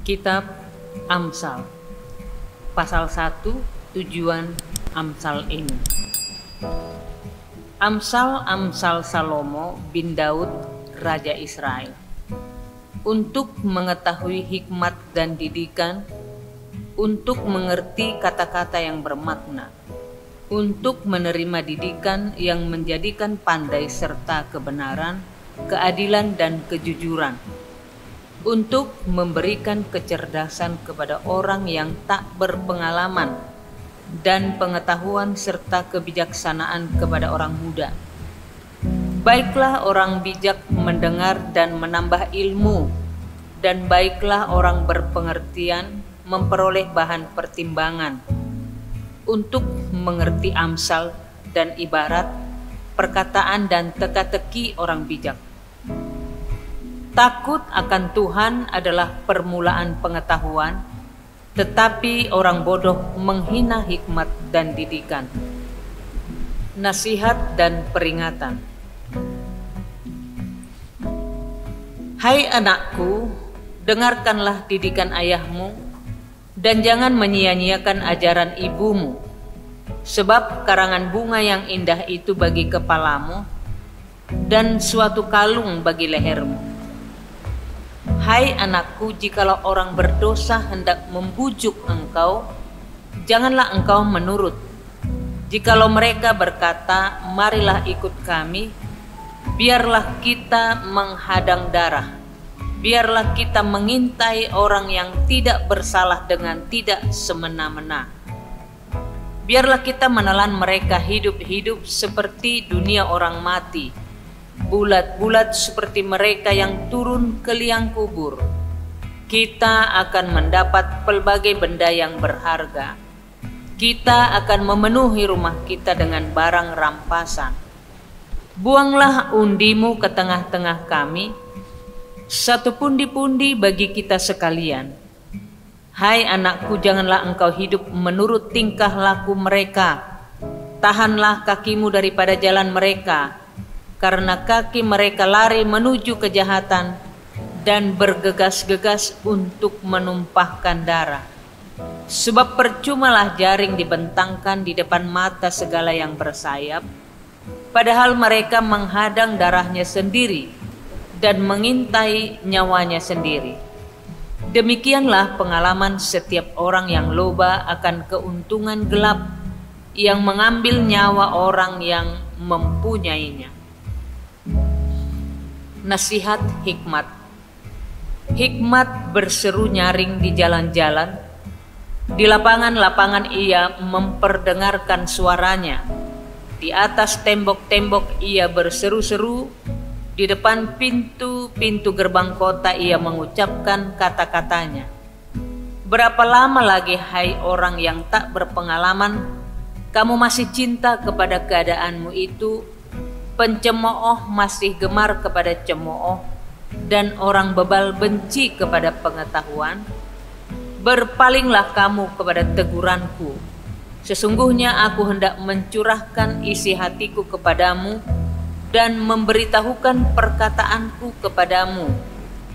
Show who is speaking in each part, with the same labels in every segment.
Speaker 1: Kitab Amsal pasal 1. Tujuan Amsal ini. Amsal Salomo bin Daud Raja Israel, untuk mengetahui hikmat dan didikan, untuk mengerti kata-kata yang bermakna, untuk menerima didikan yang menjadikan pandai serta kebenaran, keadilan dan kejujuran, untuk memberikan kecerdasan kepada orang yang tak berpengalaman dan pengetahuan serta kebijaksanaan kepada orang muda. Baiklah orang bijak mendengar dan menambah ilmu, dan baiklah orang berpengertian memperoleh bahan pertimbangan, untuk mengerti amsal dan ibarat, perkataan dan teka-teki orang bijak. Takut akan Tuhan adalah permulaan pengetahuan, tetapi orang bodoh menghina hikmat dan didikan. Nasihat dan peringatan. Hai anakku, dengarkanlah didikan ayahmu, dan jangan menyia-nyiakan ajaran ibumu, sebab karangan bunga yang indah itu bagi kepalamu, dan suatu kalung bagi lehermu. Hai anakku, jikalau orang berdosa hendak membujuk engkau, janganlah engkau menurut. Jikalau mereka berkata, marilah ikut kami, biarlah kita menghadang darah, biarlah kita mengintai orang yang tidak bersalah dengan tidak semena-mena. Biarlah kita menelan mereka hidup-hidup seperti dunia orang mati, bulat-bulat seperti mereka yang turun ke liang kubur. Kita akan mendapat pelbagai benda yang berharga. Kita akan memenuhi rumah kita dengan barang rampasan. Buanglah undimu ke tengah-tengah kami, satu pundi-pundi bagi kita sekalian. Hai anakku, janganlah engkau hidup menurut tingkah laku mereka. Tahanlah kakimu daripada jalan mereka, karena kaki mereka lari menuju kejahatan dan bergegas-gegas untuk menumpahkan darah. Sebab percumalah jaring dibentangkan di depan mata segala yang bersayap, padahal mereka menghadang darahnya sendiri dan mengintai nyawanya sendiri. Demikianlah pengalaman setiap orang yang loba akan keuntungan gelap, yang mengambil nyawa orang yang mempunyainya. Nasihat hikmat. Hikmat berseru nyaring di jalan-jalan, di lapangan-lapangan ia memperdengarkan suaranya, di atas tembok-tembok ia berseru-seru, di depan pintu-pintu gerbang kota ia mengucapkan kata-katanya. Berapa lama lagi, hai orang yang tak berpengalaman, kamu masih cinta kepada keadaanmu itu? Pencemooh masih gemar kepada cemooh, dan orang bebal benci kepada pengetahuan. Berpalinglah kamu kepada teguranku. Sesungguhnya aku hendak mencurahkan isi hatiku kepadamu dan memberitahukan perkataanku kepadamu.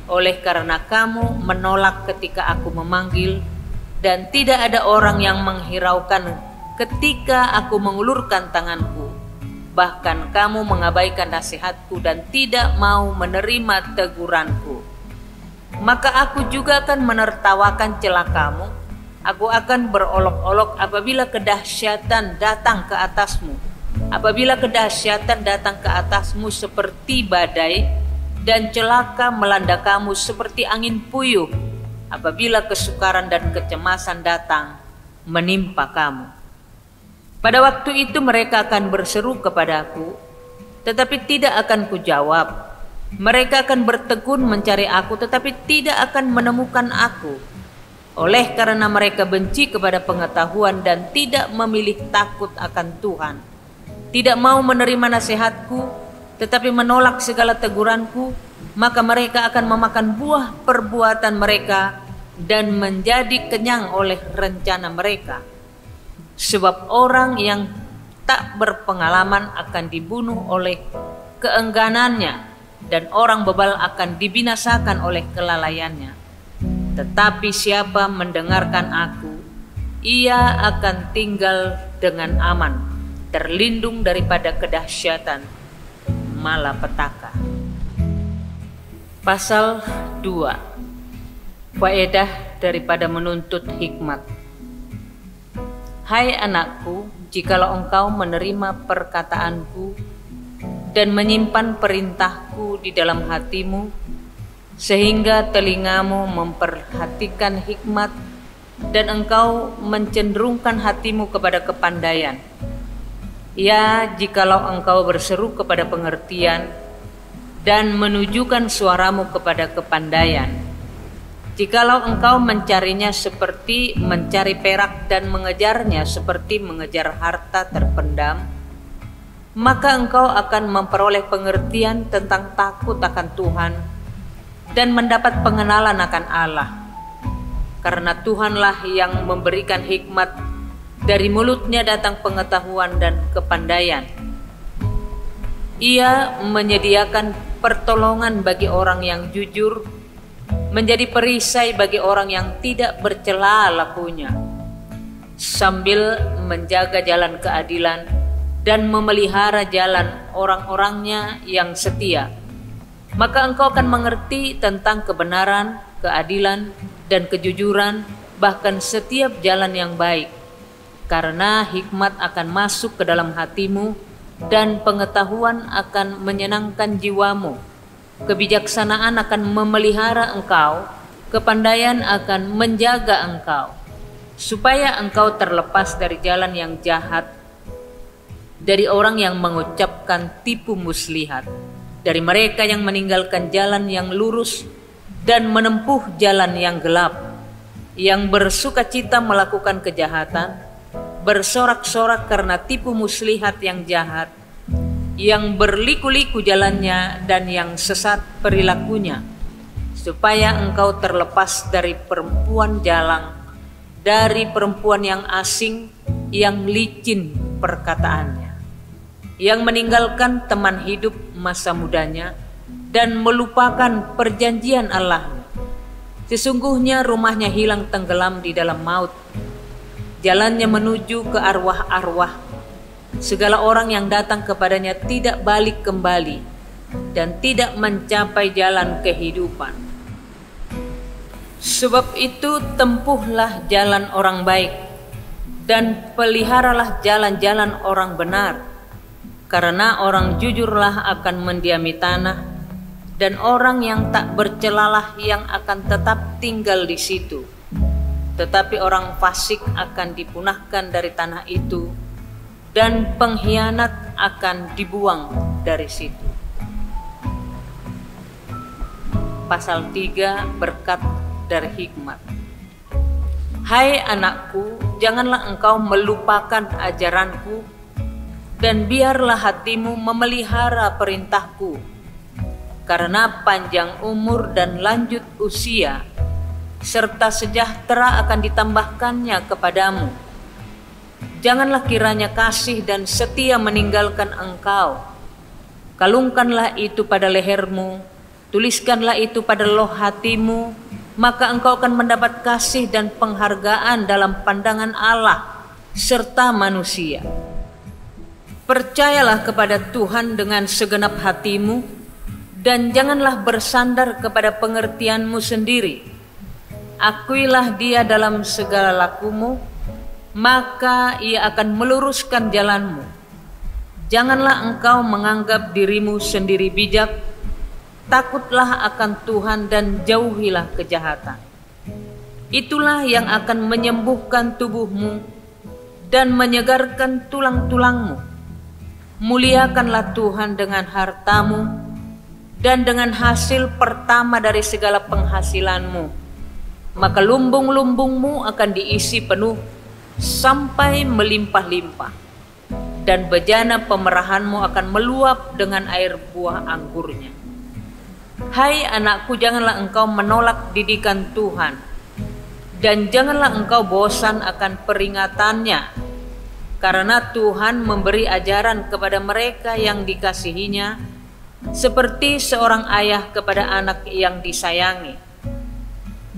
Speaker 1: Oleh karena kamu menolak ketika aku memanggil, dan tidak ada orang yang menghiraukan ketika aku mengulurkan tanganku. Bahkan kamu mengabaikan nasihatku dan tidak mau menerima teguranku. Maka aku juga akan menertawakan celah kamu. Aku akan berolok-olok apabila kedahsyatan datang ke atasmu. Apabila kedahsyatan datang ke atasmu seperti badai, dan celaka melanda kamu seperti angin puyuh, apabila kesukaran dan kecemasan datang menimpa kamu. Pada waktu itu mereka akan berseru kepadaku, tetapi tidak akan kujawab. Mereka akan bertekun mencari aku, tetapi tidak akan menemukan aku. Oleh karena mereka benci kepada pengetahuan dan tidak memilih takut akan Tuhan, tidak mau menerima nasihatku, tetapi menolak segala teguranku, maka mereka akan memakan buah perbuatan mereka dan menjadi kenyang oleh rencana mereka. Sebab orang yang tak berpengalaman akan dibunuh oleh keengganannya, dan orang bebal akan dibinasakan oleh kelalaiannya. Tetapi siapa mendengarkan aku, ia akan tinggal dengan aman, terlindung daripada kedahsyatan malapetaka. Pasal 2. Faedah daripada menuntut hikmat. Hai anakku, jikalau engkau menerima perkataanku dan menyimpan perintahku di dalam hatimu, sehingga telingamu memperhatikan hikmat dan engkau mencenderungkan hatimu kepada kepandaian. Ya, jikalau engkau berseru kepada pengertian dan menunjukkan suaramu kepada kepandaian, jikalau engkau mencarinya seperti mencari perak dan mengejarnya seperti mengejar harta terpendam, maka engkau akan memperoleh pengertian tentang takut akan Tuhan dan mendapat pengenalan akan Allah. Karena Tuhanlah yang memberikan hikmat, dari mulutnya datang pengetahuan dan kepandaian. Ia menyediakan pertolongan bagi orang yang jujur, menjadi perisai bagi orang yang tidak bercela lakunya, sambil menjaga jalan keadilan dan memelihara jalan orang-orangnya yang setia. Maka engkau akan mengerti tentang kebenaran, keadilan, dan kejujuran, bahkan setiap jalan yang baik. Karena hikmat akan masuk ke dalam hatimu, dan pengetahuan akan menyenangkan jiwamu. Kebijaksanaan akan memelihara engkau, kepandaian akan menjaga engkau, supaya engkau terlepas dari jalan yang jahat, dari orang yang mengucapkan tipu muslihat, dari mereka yang meninggalkan jalan yang lurus dan menempuh jalan yang gelap, yang bersuka cita melakukan kejahatan, bersorak-sorak karena tipu muslihat yang jahat, yang berliku-liku jalannya dan yang sesat perilakunya, supaya engkau terlepas dari perempuan jalang, dari perempuan yang asing, yang licin perkataannya, yang meninggalkan teman hidup masa mudanya dan melupakan perjanjian Allahnya. Sesungguhnya rumahnya hilang tenggelam di dalam maut, jalannya menuju ke arwah-arwah. Segala orang yang datang kepadanya tidak balik kembali dan tidak mencapai jalan kehidupan. Sebab itu tempuhlah jalan orang baik dan peliharalah jalan-jalan orang benar, karena orang jujurlah akan mendiami tanah, dan orang yang tak bercelalah yang akan tetap tinggal di situ. Tetapi orang fasik akan dipunahkan dari tanah itu, dan pengkhianat akan dibuang dari situ. Pasal 3, berkat dari hikmat. Hai anakku, janganlah engkau melupakan ajaranku, dan biarlah hatimu memelihara perintahku, karena panjang umur dan lanjut usia serta sejahtera akan ditambahkannya kepadamu. Janganlah kiranya kasih dan setia meninggalkan engkau. Kalungkanlah itu pada lehermu, tuliskanlah itu pada loh hatimu, maka engkau akan mendapat kasih dan penghargaan dalam pandangan Allah serta manusia. Percayalah kepada Tuhan dengan segenap hatimu, dan janganlah bersandar kepada pengertianmu sendiri. Akuilah Dia dalam segala lakumu, maka Ia akan meluruskan jalanmu. Janganlah engkau menganggap dirimu sendiri bijak. Takutlah akan Tuhan dan jauhilah kejahatan. Itulah yang akan menyembuhkan tubuhmu dan menyegarkan tulang-tulangmu. Muliakanlah Tuhan dengan hartamu dan dengan hasil pertama dari segala penghasilanmu. Maka lumbung-lumbungmu akan diisi penuh sampai melimpah-limpah, dan bejana pemerahanmu akan meluap dengan air buah anggurnya. Hai anakku, janganlah engkau menolak didikan Tuhan, dan janganlah engkau bosan akan peringatannya, karena Tuhan memberi ajaran kepada mereka yang dikasihinya, seperti seorang ayah kepada anak yang disayangi.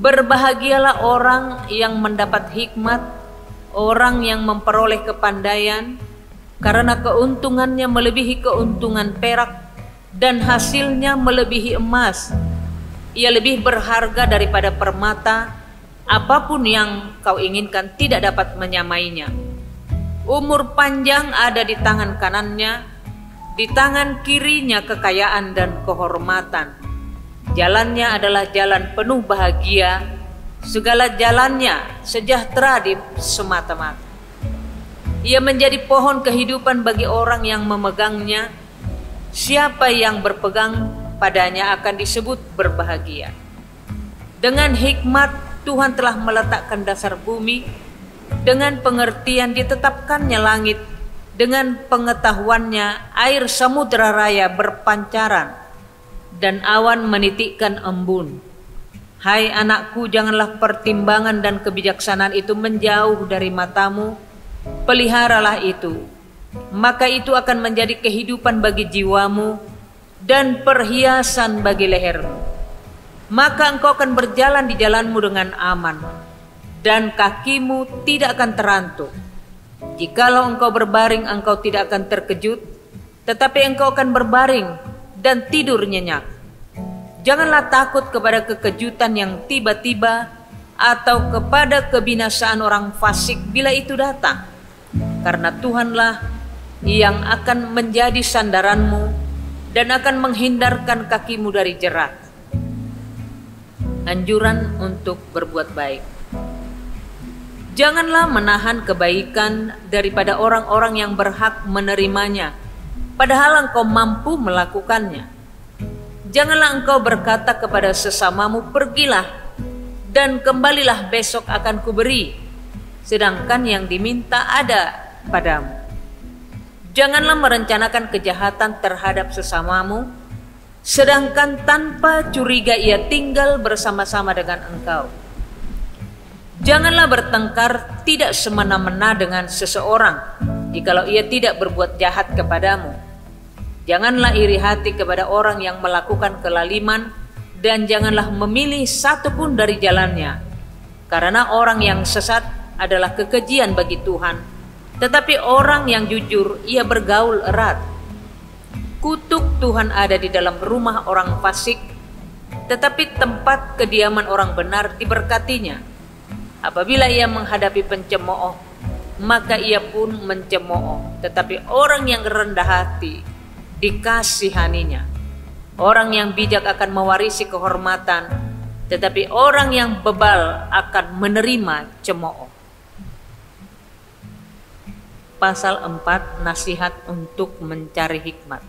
Speaker 1: Berbahagialah orang yang mendapat hikmat, orang yang memperoleh kepandaian, karena keuntungannya melebihi keuntungan perak dan hasilnya melebihi emas. Ia lebih berharga daripada permata, apapun yang kau inginkan tidak dapat menyamainya. Umur panjang ada di tangan kanannya, di tangan kirinya kekayaan dan kehormatan. Jalannya adalah jalan penuh bahagia, segala jalannya sejahtera di semata-mata. Ia menjadi pohon kehidupan bagi orang yang memegangnya. Siapa yang berpegang padanya akan disebut berbahagia. Dengan hikmat Tuhan telah meletakkan dasar bumi, dengan pengertian ditetapkannya langit, dengan pengetahuannya air samudera raya berpancaran, dan awan menitikkan embun. Hai anakku, janganlah pertimbangan dan kebijaksanaan itu menjauh dari matamu. Peliharalah itu, maka itu akan menjadi kehidupan bagi jiwamu dan perhiasan bagi lehermu. Maka engkau akan berjalan di jalanmu dengan aman, dan kakimu tidak akan terantuk. Jikalau engkau berbaring, engkau tidak akan terkejut, tetapi engkau akan berbaring dan tidur nyenyak. Janganlah takut kepada kekejutan yang tiba-tiba atau kepada kebinasaan orang fasik bila itu datang, karena Tuhanlah yang akan menjadi sandaranmu dan akan menghindarkan kakimu dari jerat. Anjuran untuk berbuat baik. Janganlah menahan kebaikan daripada orang-orang yang berhak menerimanya, padahal engkau mampu melakukannya. Janganlah engkau berkata kepada sesamamu, pergilah dan kembalilah, besok akan kuberi, sedangkan yang diminta ada padamu. Janganlah merencanakan kejahatan terhadap sesamamu, sedangkan tanpa curiga ia tinggal bersama-sama dengan engkau. Janganlah bertengkar tidak semena-mena dengan seseorang, jikalau ia tidak berbuat jahat kepadamu. Janganlah iri hati kepada orang yang melakukan kelaliman, dan janganlah memilih satu pun dari jalannya, karena orang yang sesat adalah kekejian bagi Tuhan, tetapi orang yang jujur ia bergaul erat. Kutuk Tuhan ada di dalam rumah orang fasik, tetapi tempat kediaman orang benar diberkatinya. Apabila ia menghadapi pencemooh, maka ia pun mencemooh, tetapi orang yang rendah hati dikasihaninya. Orang yang bijak akan mewarisi kehormatan, tetapi orang yang bebal akan menerima cemooh. Pasal 4, nasihat untuk mencari hikmat.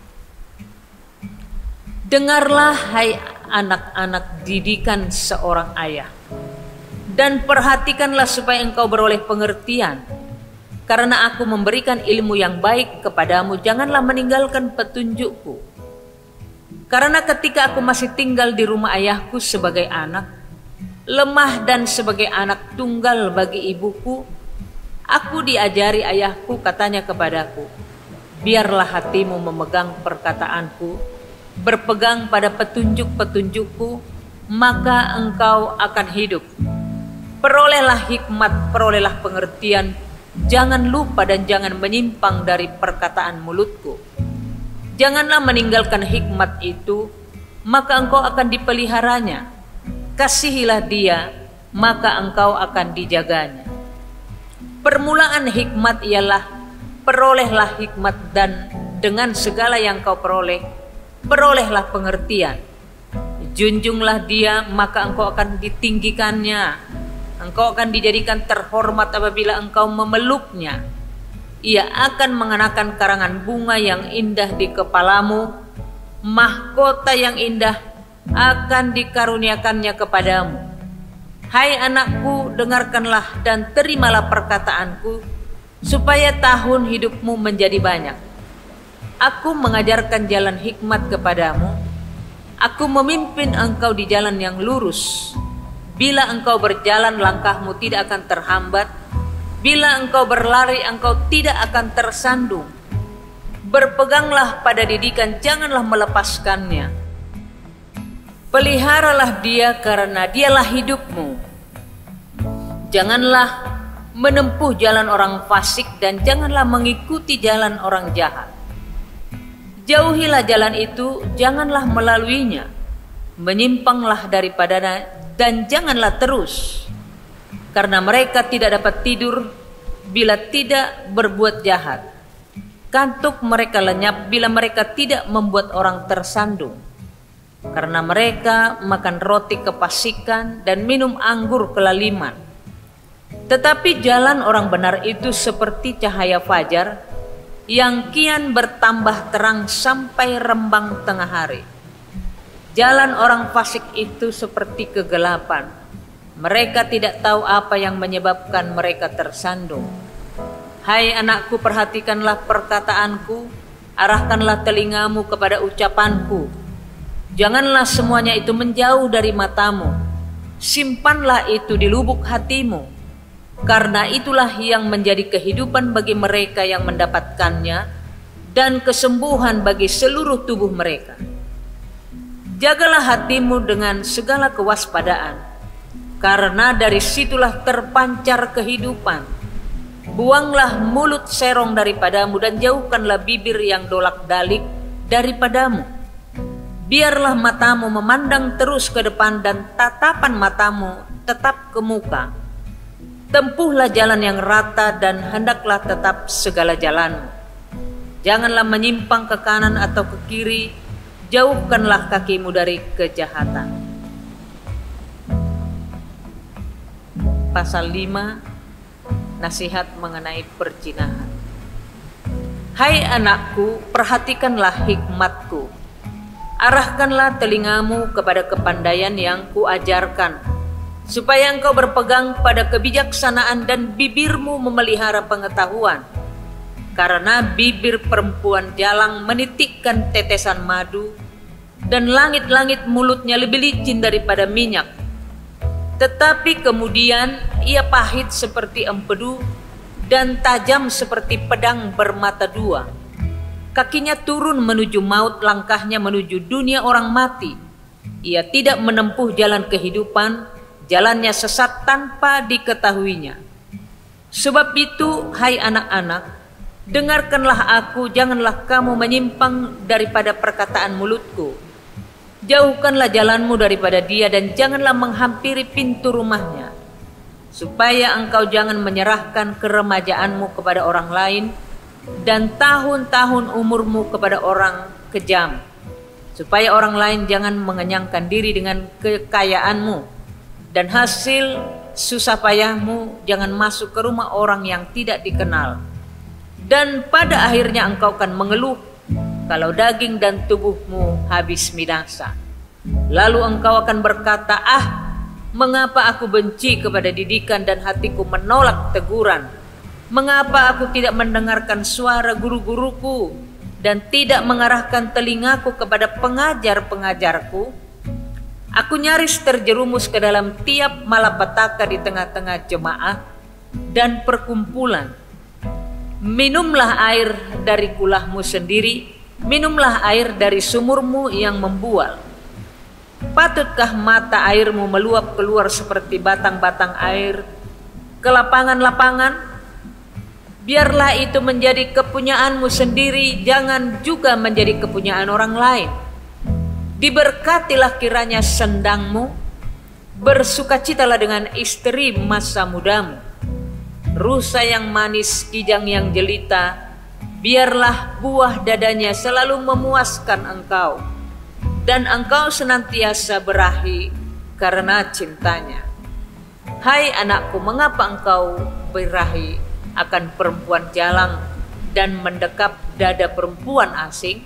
Speaker 1: Dengarlah hai anak-anak didikan seorang ayah, dan perhatikanlah supaya engkau beroleh pengertian. Karena aku memberikan ilmu yang baik kepadamu, janganlah meninggalkan petunjukku. Karena ketika aku masih tinggal di rumah ayahku sebagai anak, lemah dan sebagai anak tunggal bagi ibuku, aku diajari ayahku, katanya kepadaku, biarlah hatimu memegang perkataanku, berpegang pada petunjuk-petunjukku, maka engkau akan hidup. Perolehlah hikmat, perolehlah pengertian, jangan lupa dan jangan menyimpang dari perkataan mulutku. Janganlah meninggalkan hikmat itu, maka engkau akan dipeliharanya. Kasihilah dia, maka engkau akan dijaganya. Permulaan hikmat ialah perolehlah hikmat, dan dengan segala yang kau peroleh, perolehlah pengertian. Junjunglah dia, maka engkau akan ditinggikannya. Engkau akan dijadikan terhormat apabila engkau memeluknya. Ia akan mengenakan karangan bunga yang indah di kepalamu, mahkota yang indah akan dikaruniakannya kepadamu. Hai anakku, dengarkanlah dan terimalah perkataanku, supaya tahun hidupmu menjadi banyak. Aku mengajarkan jalan hikmat kepadamu. Aku memimpin engkau di jalan yang lurus. Bila engkau berjalan, langkahmu tidak akan terhambat. Bila engkau berlari, engkau tidak akan tersandung. Berpeganglah pada didikan, janganlah melepaskannya. Peliharalah dia karena dialah hidupmu. Janganlah menempuh jalan orang fasik dan janganlah mengikuti jalan orang jahat. Jauhilah jalan itu, janganlah melaluinya. Menyimpanglah daripadanya dan janganlah terus. Karena mereka tidak dapat tidur bila tidak berbuat jahat. Kantuk mereka lenyap bila mereka tidak membuat orang tersandung. Karena mereka makan roti kefasikan dan minum anggur kelaliman. Tetapi jalan orang benar itu seperti cahaya fajar yang kian bertambah terang sampai rembang tengah hari. Jalan orang fasik itu seperti kegelapan. Mereka tidak tahu apa yang menyebabkan mereka tersandung. Hai anakku, perhatikanlah perkataanku, arahkanlah telingamu kepada ucapanku. Janganlah semuanya itu menjauh dari matamu. Simpanlah itu di lubuk hatimu. Karena itulah yang menjadi kehidupan bagi mereka yang mendapatkannya dan kesembuhan bagi seluruh tubuh mereka. Jagalah hatimu dengan segala kewaspadaan, karena dari situlah terpancar kehidupan. Buanglah mulut serong daripadamu dan jauhkanlah bibir yang dolak-dalik daripadamu. Biarlah matamu memandang terus ke depan dan tatapan matamu tetap ke muka. Tempuhlah jalan yang rata dan hendaklah tetap segala jalanmu. Janganlah menyimpang ke kanan atau ke kiri, jauhkanlah kakimu dari kejahatan. Pasal 5, nasihat mengenai perzinahan. Hai anakku, perhatikanlah hikmatku. Arahkanlah telingamu kepada kepandaian yang kuajarkan, supaya engkau berpegang pada kebijaksanaan dan bibirmu memelihara pengetahuan. Karena bibir perempuan jalang menitikkan tetesan madu, dan langit-langit mulutnya lebih licin daripada minyak. Tetapi kemudian ia pahit seperti empedu dan tajam seperti pedang bermata dua. Kakinya turun menuju maut, langkahnya menuju dunia orang mati. Ia tidak menempuh jalan kehidupan, jalannya sesat tanpa diketahuinya. Sebab itu, hai anak-anak, dengarkanlah aku, janganlah kamu menyimpang daripada perkataan mulutku. Jauhkanlah jalanmu daripada dia dan janganlah menghampiri pintu rumahnya, supaya engkau jangan menyerahkan keremajaanmu kepada orang lain dan tahun-tahun umurmu kepada orang kejam, supaya orang lain jangan mengenyangkan diri dengan kekayaanmu, dan hasil susah payahmu jangan masuk ke rumah orang yang tidak dikenal. Dan pada akhirnya engkau akan mengeluh kalau daging dan tubuhmu habis binasa. Lalu engkau akan berkata, mengapa aku benci kepada didikan dan hatiku menolak teguran? Mengapa aku tidak mendengarkan suara guru-guruku dan tidak mengarahkan telingaku kepada pengajar-pengajarku? Aku nyaris terjerumus ke dalam tiap malapetaka di tengah-tengah jemaah dan perkumpulan. Minumlah air dari kulahmu sendiri, minumlah air dari sumurmu yang membual. Patutkah mata airmu meluap keluar seperti batang-batang air ke lapangan-lapangan? Biarlah itu menjadi kepunyaanmu sendiri, jangan juga menjadi kepunyaan orang lain. Diberkatilah kiranya sendangmu, bersukacitalah dengan istri masa mudamu. Rusa yang manis, kijang yang jelita, biarlah buah dadanya selalu memuaskan engkau, dan engkau senantiasa berahi karena cintanya. Hai anakku, mengapa engkau berahi akan perempuan jalang dan mendekap dada perempuan asing?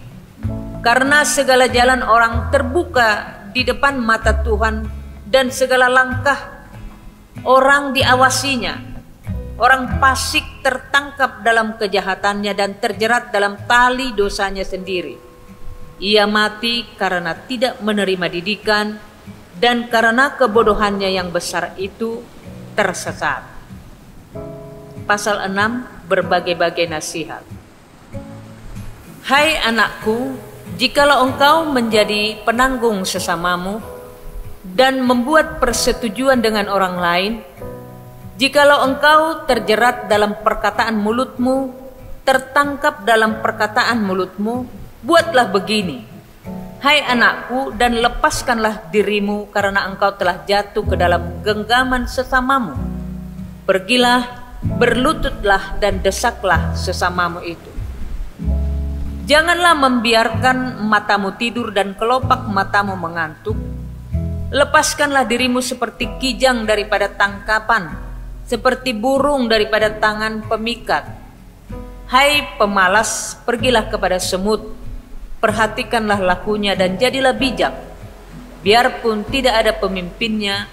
Speaker 1: Karena segala jalan orang terbuka di depan mata Tuhan dan segala langkah orang diawasinya. Orang fasik tertangkap dalam kejahatannya dan terjerat dalam tali dosanya sendiri. Ia mati karena tidak menerima didikan dan karena kebodohannya yang besar itu tersesat. Pasal 6, berbagai-bagai nasihat. Hai anakku, jikalau engkau menjadi penanggung sesamamu, dan membuat persetujuan dengan orang lain, jikalau engkau terjerat dalam perkataan mulutmu, tertangkap dalam perkataan mulutmu, buatlah begini: hai anakku, dan lepaskanlah dirimu karena engkau telah jatuh ke dalam genggaman sesamamu. Pergilah, berlututlah dan desaklah sesamamu itu. Janganlah membiarkan matamu tidur dan kelopak matamu mengantuk. Lepaskanlah dirimu seperti kijang daripada tangkapan, seperti burung daripada tangan pemikat. Hai pemalas, pergilah kepada semut, perhatikanlah lakunya dan jadilah bijak. Biarpun tidak ada pemimpinnya,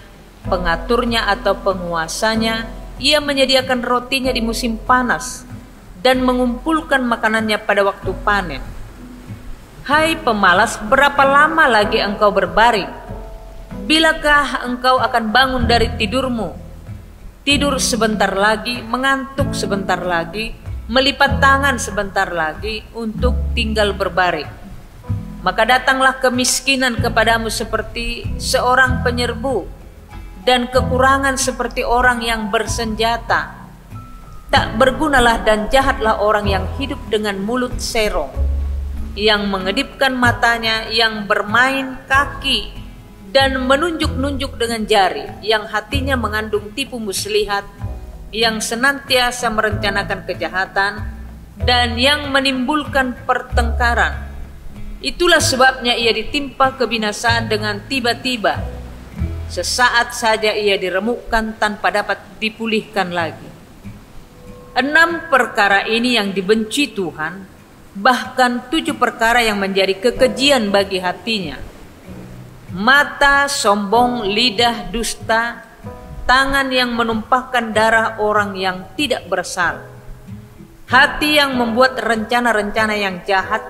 Speaker 1: pengaturnya atau penguasanya, ia menyediakan rotinya di musim panas dan mengumpulkan makanannya pada waktu panen. Hai pemalas, berapa lama lagi engkau berbaring? Bilakah engkau akan bangun dari tidurmu? Tidur sebentar lagi, mengantuk sebentar lagi, melipat tangan sebentar lagi untuk tinggal berbaring. Maka datanglah kemiskinan kepadamu seperti seorang penyerbu, dan kekurangan seperti orang yang bersenjata. Tak bergunalah dan jahatlah orang yang hidup dengan mulut serong, yang mengedipkan matanya, yang bermain kaki dan menunjuk-nunjuk dengan jari, yang hatinya mengandung tipu muslihat, yang senantiasa merencanakan kejahatan, dan yang menimbulkan pertengkaran. Itulah sebabnya ia ditimpa kebinasaan dengan tiba-tiba. Sesaat saja ia diremukkan tanpa dapat dipulihkan lagi. 6 perkara ini yang dibenci Tuhan, bahkan 7 perkara yang menjadi kekejian bagi hatinya: mata sombong, lidah dusta, tangan yang menumpahkan darah orang yang tidak bersalah, hati yang membuat rencana-rencana yang jahat,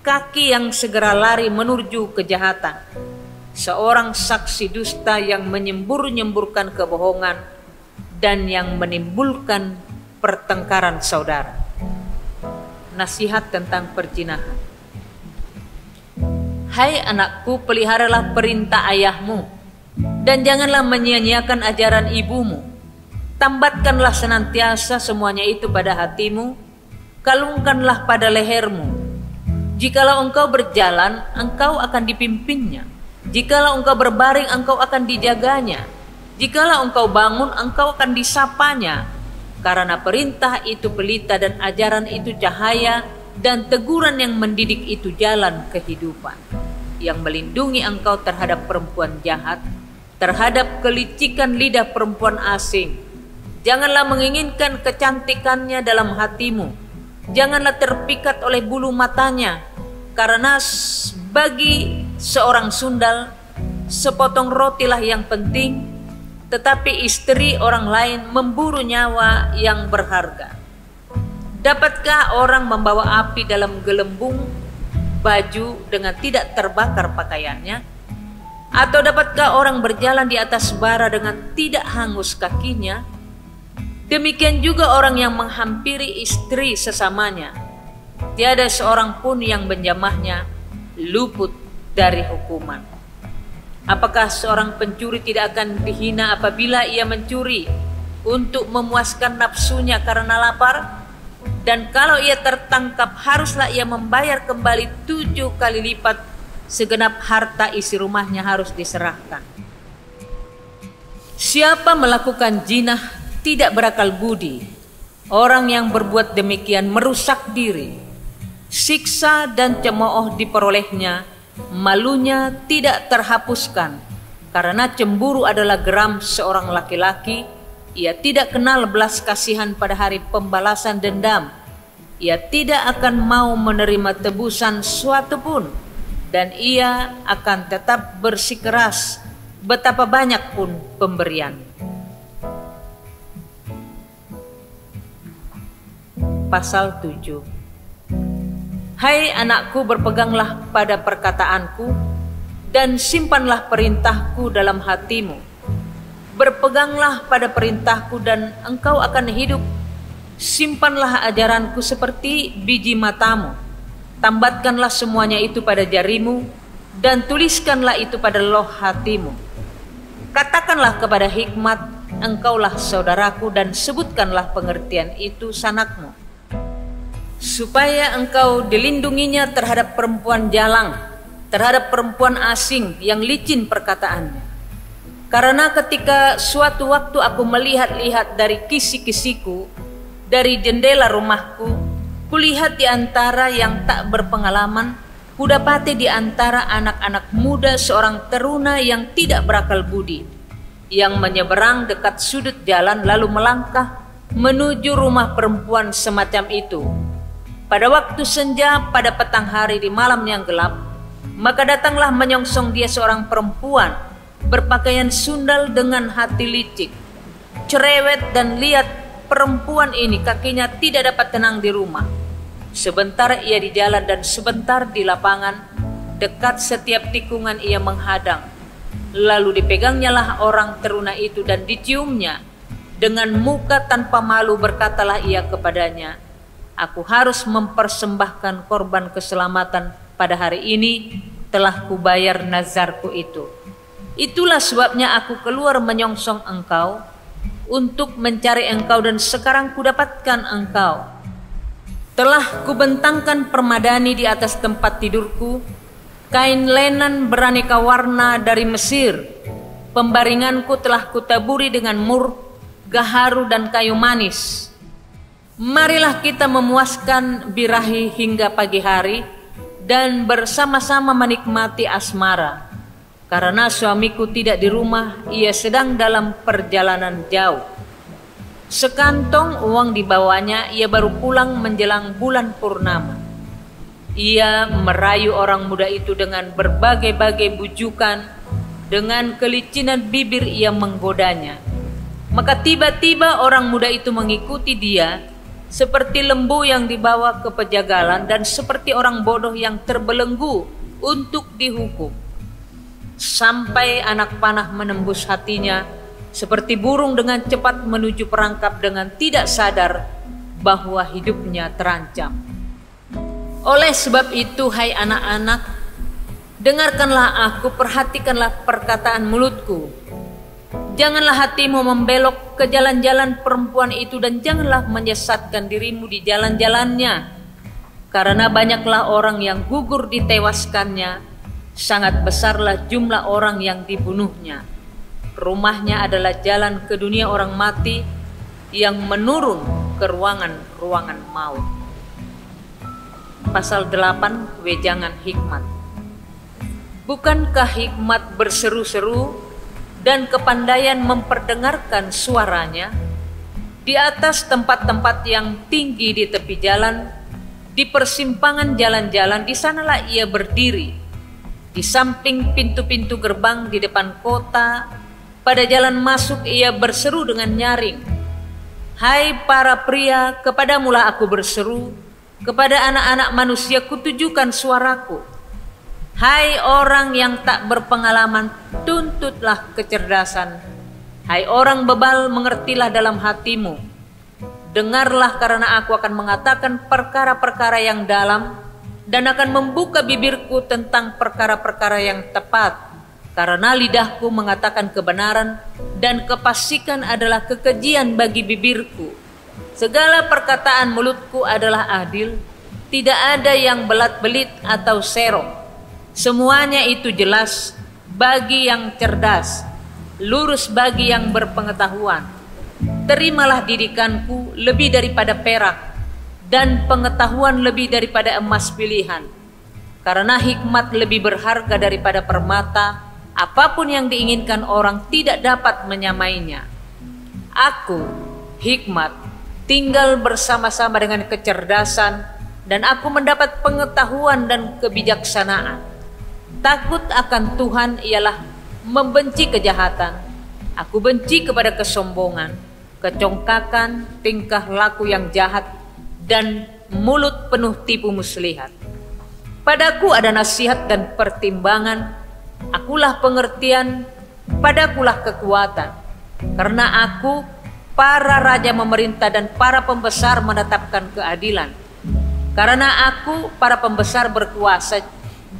Speaker 1: kaki yang segera lari menuju kejahatan, seorang saksi dusta yang menyembur-nyemburkan kebohongan dan yang menimbulkan pertengkaran saudara. Nasihat tentang perzinahan. Hai anakku, peliharalah perintah ayahmu, dan janganlah menyia-nyiakan ajaran ibumu. Tambatkanlah senantiasa semuanya itu pada hatimu, kalungkanlah pada lehermu. Jikalau engkau berjalan, engkau akan dipimpinnya. Jikalau engkau berbaring, engkau akan dijaganya. Jikalau engkau bangun, engkau akan disapanya. Karena perintah itu pelita dan ajaran itu cahaya, dan teguran yang mendidik itu jalan kehidupan, yang melindungi engkau terhadap perempuan jahat, terhadap kelicikan lidah perempuan asing. Janganlah menginginkan kecantikannya dalam hatimu, janganlah terpikat oleh bulu matanya, karena bagi seorang sundal sepotong rotilah yang penting, tetapi istri orang lain memburu nyawa yang berharga. Dapatkah orang membawa api dalam gelembung baju dengan tidak terbakar pakaiannya? Atau dapatkah orang berjalan di atas bara dengan tidak hangus kakinya? Demikian juga orang yang menghampiri istri sesamanya. Tiada seorang pun yang menjamahnya luput dari hukuman. Apakah seorang pencuri tidak akan dihina apabila ia mencuri untuk memuaskan nafsunya karena lapar? Dan kalau ia tertangkap, haruslah ia membayar kembali 7 kali lipat segenap harta isi rumahnya harus diserahkan. Siapa melakukan jinah tidak berakal budi. Orang yang berbuat demikian merusak diri. Siksa dan cemooh diperolehnya, malunya tidak terhapuskan. Karena cemburu adalah geram seorang laki-laki, ia tidak kenal belas kasihan pada hari pembalasan dendam. Ia tidak akan mau menerima tebusan suatu pun, dan ia akan tetap bersikeras betapa banyak pun pemberian. Pasal 7. Hai anakku, berpeganglah pada perkataanku dan simpanlah perintahku dalam hatimu. Berpeganglah pada perintahku dan engkau akan hidup. Simpanlah ajaranku seperti biji matamu. Tambatkanlah semuanya itu pada jarimu dan tuliskanlah itu pada loh hatimu. Katakanlah kepada hikmat, engkaulah saudaraku, dan sebutkanlah pengertian itu sanakmu, supaya engkau dilindunginya terhadap perempuan jalang, terhadap perempuan asing yang licin perkataannya. Karena ketika suatu waktu aku melihat-lihat dari kisi-kisiku, dari jendela rumahku, kulihat di antara yang tak berpengalaman, kudapati di antara anak-anak muda seorang teruna yang tidak berakal budi, yang menyeberang dekat sudut jalan lalu melangkah menuju rumah perempuan semacam itu. Pada waktu senja, pada petang hari di malam yang gelap, maka datanglah menyongsong dia seorang perempuan berpakaian sundal dengan hati licik, cerewet, dan lihat perempuan ini kakinya tidak dapat tenang di rumah. Sebentar ia di jalan dan sebentar di lapangan, dekat setiap tikungan ia menghadang. Lalu dipegangnya lah orang teruna itu dan diciumnya. Dengan muka tanpa malu berkatalah ia kepadanya, aku harus mempersembahkan korban keselamatan pada hari ini, telah kubayar nazarku itu. Itulah sebabnya aku keluar menyongsong engkau untuk mencari engkau, dan sekarang kudapatkan engkau. Telah kubentangkan permadani di atas tempat tidurku, kain lenan beraneka warna dari Mesir. Pembaringanku telah kutaburi dengan mur, gaharu, dan kayu manis. Marilah kita memuaskan birahi hingga pagi hari dan bersama-sama menikmati asmara. Karena suamiku tidak di rumah, ia sedang dalam perjalanan jauh. Sekantong uang dibawanya, ia baru pulang menjelang bulan purnama. Ia merayu orang muda itu dengan berbagai-bagai bujukan, dengan kelicinan bibir ia menggodanya. Maka tiba-tiba orang muda itu mengikuti dia, seperti lembu yang dibawa ke pejagalan dan seperti orang bodoh yang terbelenggu untuk dihukum. Sampai anak panah menembus hatinya, seperti burung dengan cepat menuju perangkap dengan tidak sadar bahwa hidupnya terancam. Oleh sebab itu, hai anak-anak, dengarkanlah aku, perhatikanlah perkataan mulutku. Janganlah hatimu membelok ke jalan-jalan perempuan itu, dan janganlah menyesatkan dirimu di jalan-jalannya. Karena banyaklah orang yang gugur ditewaskannya, sangat besarlah jumlah orang yang dibunuhnya. Rumahnya adalah jalan ke dunia orang mati yang menurun ke ruangan-ruangan maut. Pasal 8, wejangan hikmat. Bukankah hikmat berseru-seru dan kepandaian memperdengarkan suaranya di atas tempat-tempat yang tinggi di tepi jalan, di persimpangan jalan-jalan, di sanalah ia berdiri, di samping pintu-pintu gerbang di depan kota. Pada jalan masuk ia berseru dengan nyaring, hai para pria, kepadamulah aku berseru, kepada anak-anak manusia kutujukan suaraku. Hai orang yang tak berpengalaman, tuntutlah kecerdasan. Hai orang bebal, mengertilah dalam hatimu. Dengarlah, karena aku akan mengatakan perkara-perkara yang dalam, dan akan membuka bibirku tentang perkara-perkara yang tepat. Karena lidahku mengatakan kebenaran, dan kefasikan adalah kekejian bagi bibirku. Segala perkataan mulutku adalah adil, tidak ada yang belat-belit atau serong. Semuanya itu jelas bagi yang cerdas, lurus bagi yang berpengetahuan. Terimalah didikanku lebih daripada perak, dan pengetahuan lebih daripada emas pilihan. Karena hikmat lebih berharga daripada permata, apapun yang diinginkan orang tidak dapat menyamainya. Aku, hikmat, tinggal bersama-sama dengan kecerdasan, dan aku mendapat pengetahuan dan kebijaksanaan. Takut akan Tuhan ialah membenci kejahatan. Aku benci kepada kesombongan, kecongkakan, tingkah laku yang jahat, dan mulut penuh tipu muslihat. Padaku ada nasihat dan pertimbangan, akulah pengertian, padakulah kekuatan. Karena aku, para raja memerintah dan para pembesar menetapkan keadilan. Karena aku, para pembesar berkuasa,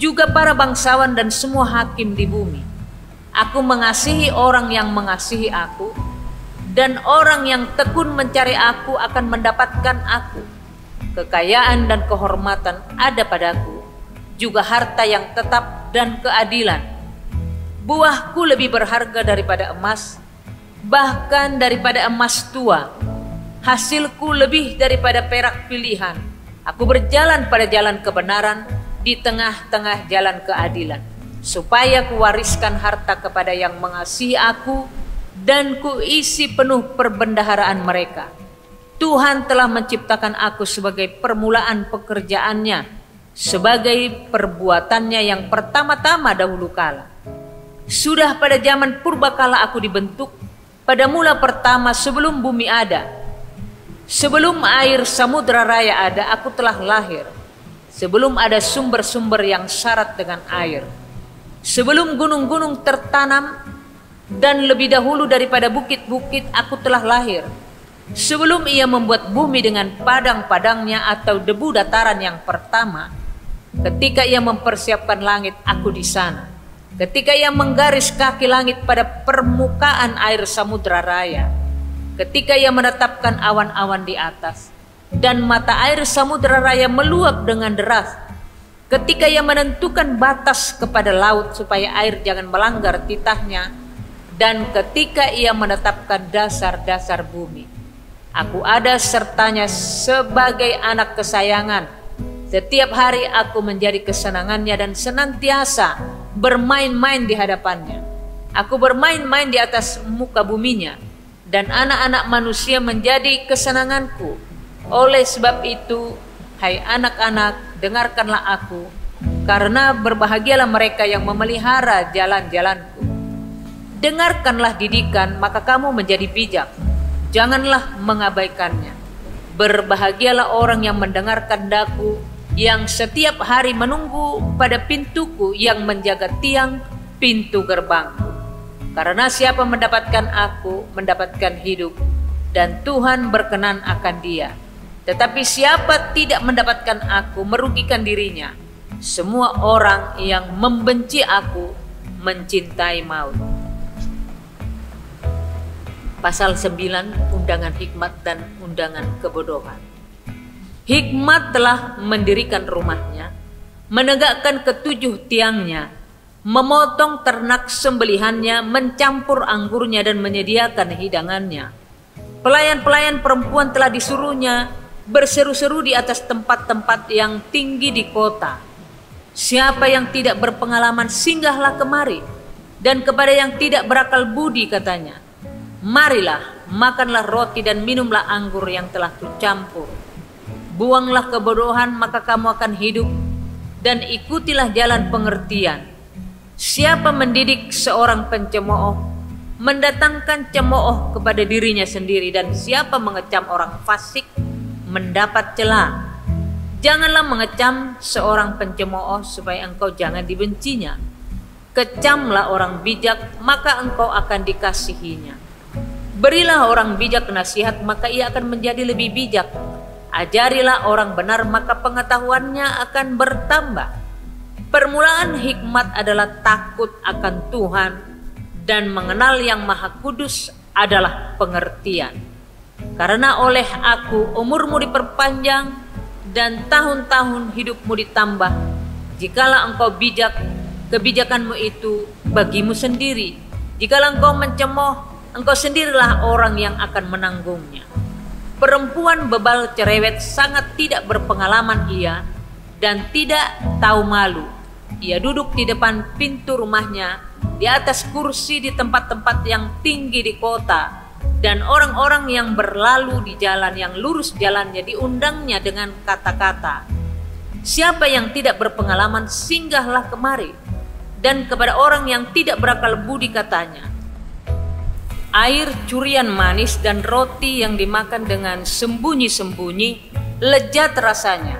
Speaker 1: juga para bangsawan dan semua hakim di bumi. Aku mengasihi orang yang mengasihi aku, dan orang yang tekun mencari aku akan mendapatkan aku. Kekayaan dan kehormatan ada padaku, juga harta yang tetap dan keadilan. Buahku lebih berharga daripada emas, bahkan daripada emas tua. Hasilku lebih daripada perak pilihan. Aku berjalan pada jalan kebenaran di tengah-tengah jalan keadilan, supaya kuwariskan harta kepada yang mengasihi aku dan kuisi penuh perbendaharaan mereka. Tuhan telah menciptakan aku sebagai permulaan pekerjaannya, sebagai perbuatannya yang pertama-tama dahulu kala. Sudah pada zaman purbakala aku dibentuk, pada mula pertama sebelum bumi ada. Sebelum air samudra raya ada, aku telah lahir. Sebelum ada sumber-sumber yang syarat dengan air. Sebelum gunung-gunung tertanam, dan lebih dahulu daripada bukit-bukit aku telah lahir. Sebelum ia membuat bumi dengan padang-padangnya atau debu dataran yang pertama, ketika ia mempersiapkan langit, aku di sana. Ketika ia menggaris kaki langit pada permukaan air samudra raya, ketika ia menetapkan awan-awan di atas, dan mata air samudra raya meluap dengan deras, ketika ia menentukan batas kepada laut supaya air jangan melanggar titahnya, dan ketika ia menetapkan dasar-dasar bumi. Aku ada sertanya sebagai anak kesayangan. Setiap hari aku menjadi kesenangannya dan senantiasa bermain-main di hadapannya. Aku bermain-main di atas muka buminya, dan anak-anak manusia menjadi kesenanganku. Oleh sebab itu, hai anak-anak, dengarkanlah aku, karena berbahagialah mereka yang memelihara jalan-jalanku. Dengarkanlah didikan, maka kamu menjadi bijak. Janganlah mengabaikannya. Berbahagialah orang yang mendengarkan daku, yang setiap hari menunggu pada pintuku, yang menjaga tiang pintu gerbangku. Karena siapa mendapatkan aku, mendapatkan hidup, dan Tuhan berkenan akan dia. Tetapi siapa tidak mendapatkan aku, merugikan dirinya. Semua orang yang membenci aku, mencintai maut. Pasal 9, undangan hikmat dan undangan kebodohan. Hikmat telah mendirikan rumahnya, menegakkan ketujuh tiangnya, memotong ternak sembelihannya, mencampur anggurnya dan menyediakan hidangannya. Pelayan-pelayan perempuan telah disuruhnya berseru-seru di atas tempat-tempat yang tinggi di kota. Siapa yang tidak berpengalaman singgahlah kemari, dan kepada yang tidak berakal budi katanya, marilah, makanlah roti dan minumlah anggur yang telah kucampur. Buanglah kebodohan, maka kamu akan hidup, dan ikutilah jalan pengertian. Siapa mendidik seorang pencemooh, mendatangkan cemooh kepada dirinya sendiri, dan siapa mengecam orang fasik, mendapat celah. Janganlah mengecam seorang pencemooh supaya engkau jangan dibencinya. Kecamlah orang bijak, maka engkau akan dikasihinya. Berilah orang bijak nasihat, maka ia akan menjadi lebih bijak. Ajarilah orang benar, maka pengetahuannya akan bertambah. Permulaan hikmat adalah takut akan Tuhan, dan mengenal yang Maha Kudus adalah pengertian. Karena oleh aku umurmu diperpanjang, dan tahun-tahun hidupmu ditambah. Jikalau engkau bijak, kebijakanmu itu bagimu sendiri. Jikalau engkau mencemooh, engkau sendirilah orang yang akan menanggungnya. Perempuan bebal cerewet sangat tidak berpengalaman ia, dan tidak tahu malu. Ia duduk di depan pintu rumahnya, di atas kursi di tempat-tempat yang tinggi di kota, dan orang-orang yang berlalu di jalan yang lurus jalannya diundangnya dengan kata-kata, siapa yang tidak berpengalaman singgahlah kemari. Dan kepada orang yang tidak berakal budi katanya, air curian manis dan roti yang dimakan dengan sembunyi-sembunyi lezat rasanya.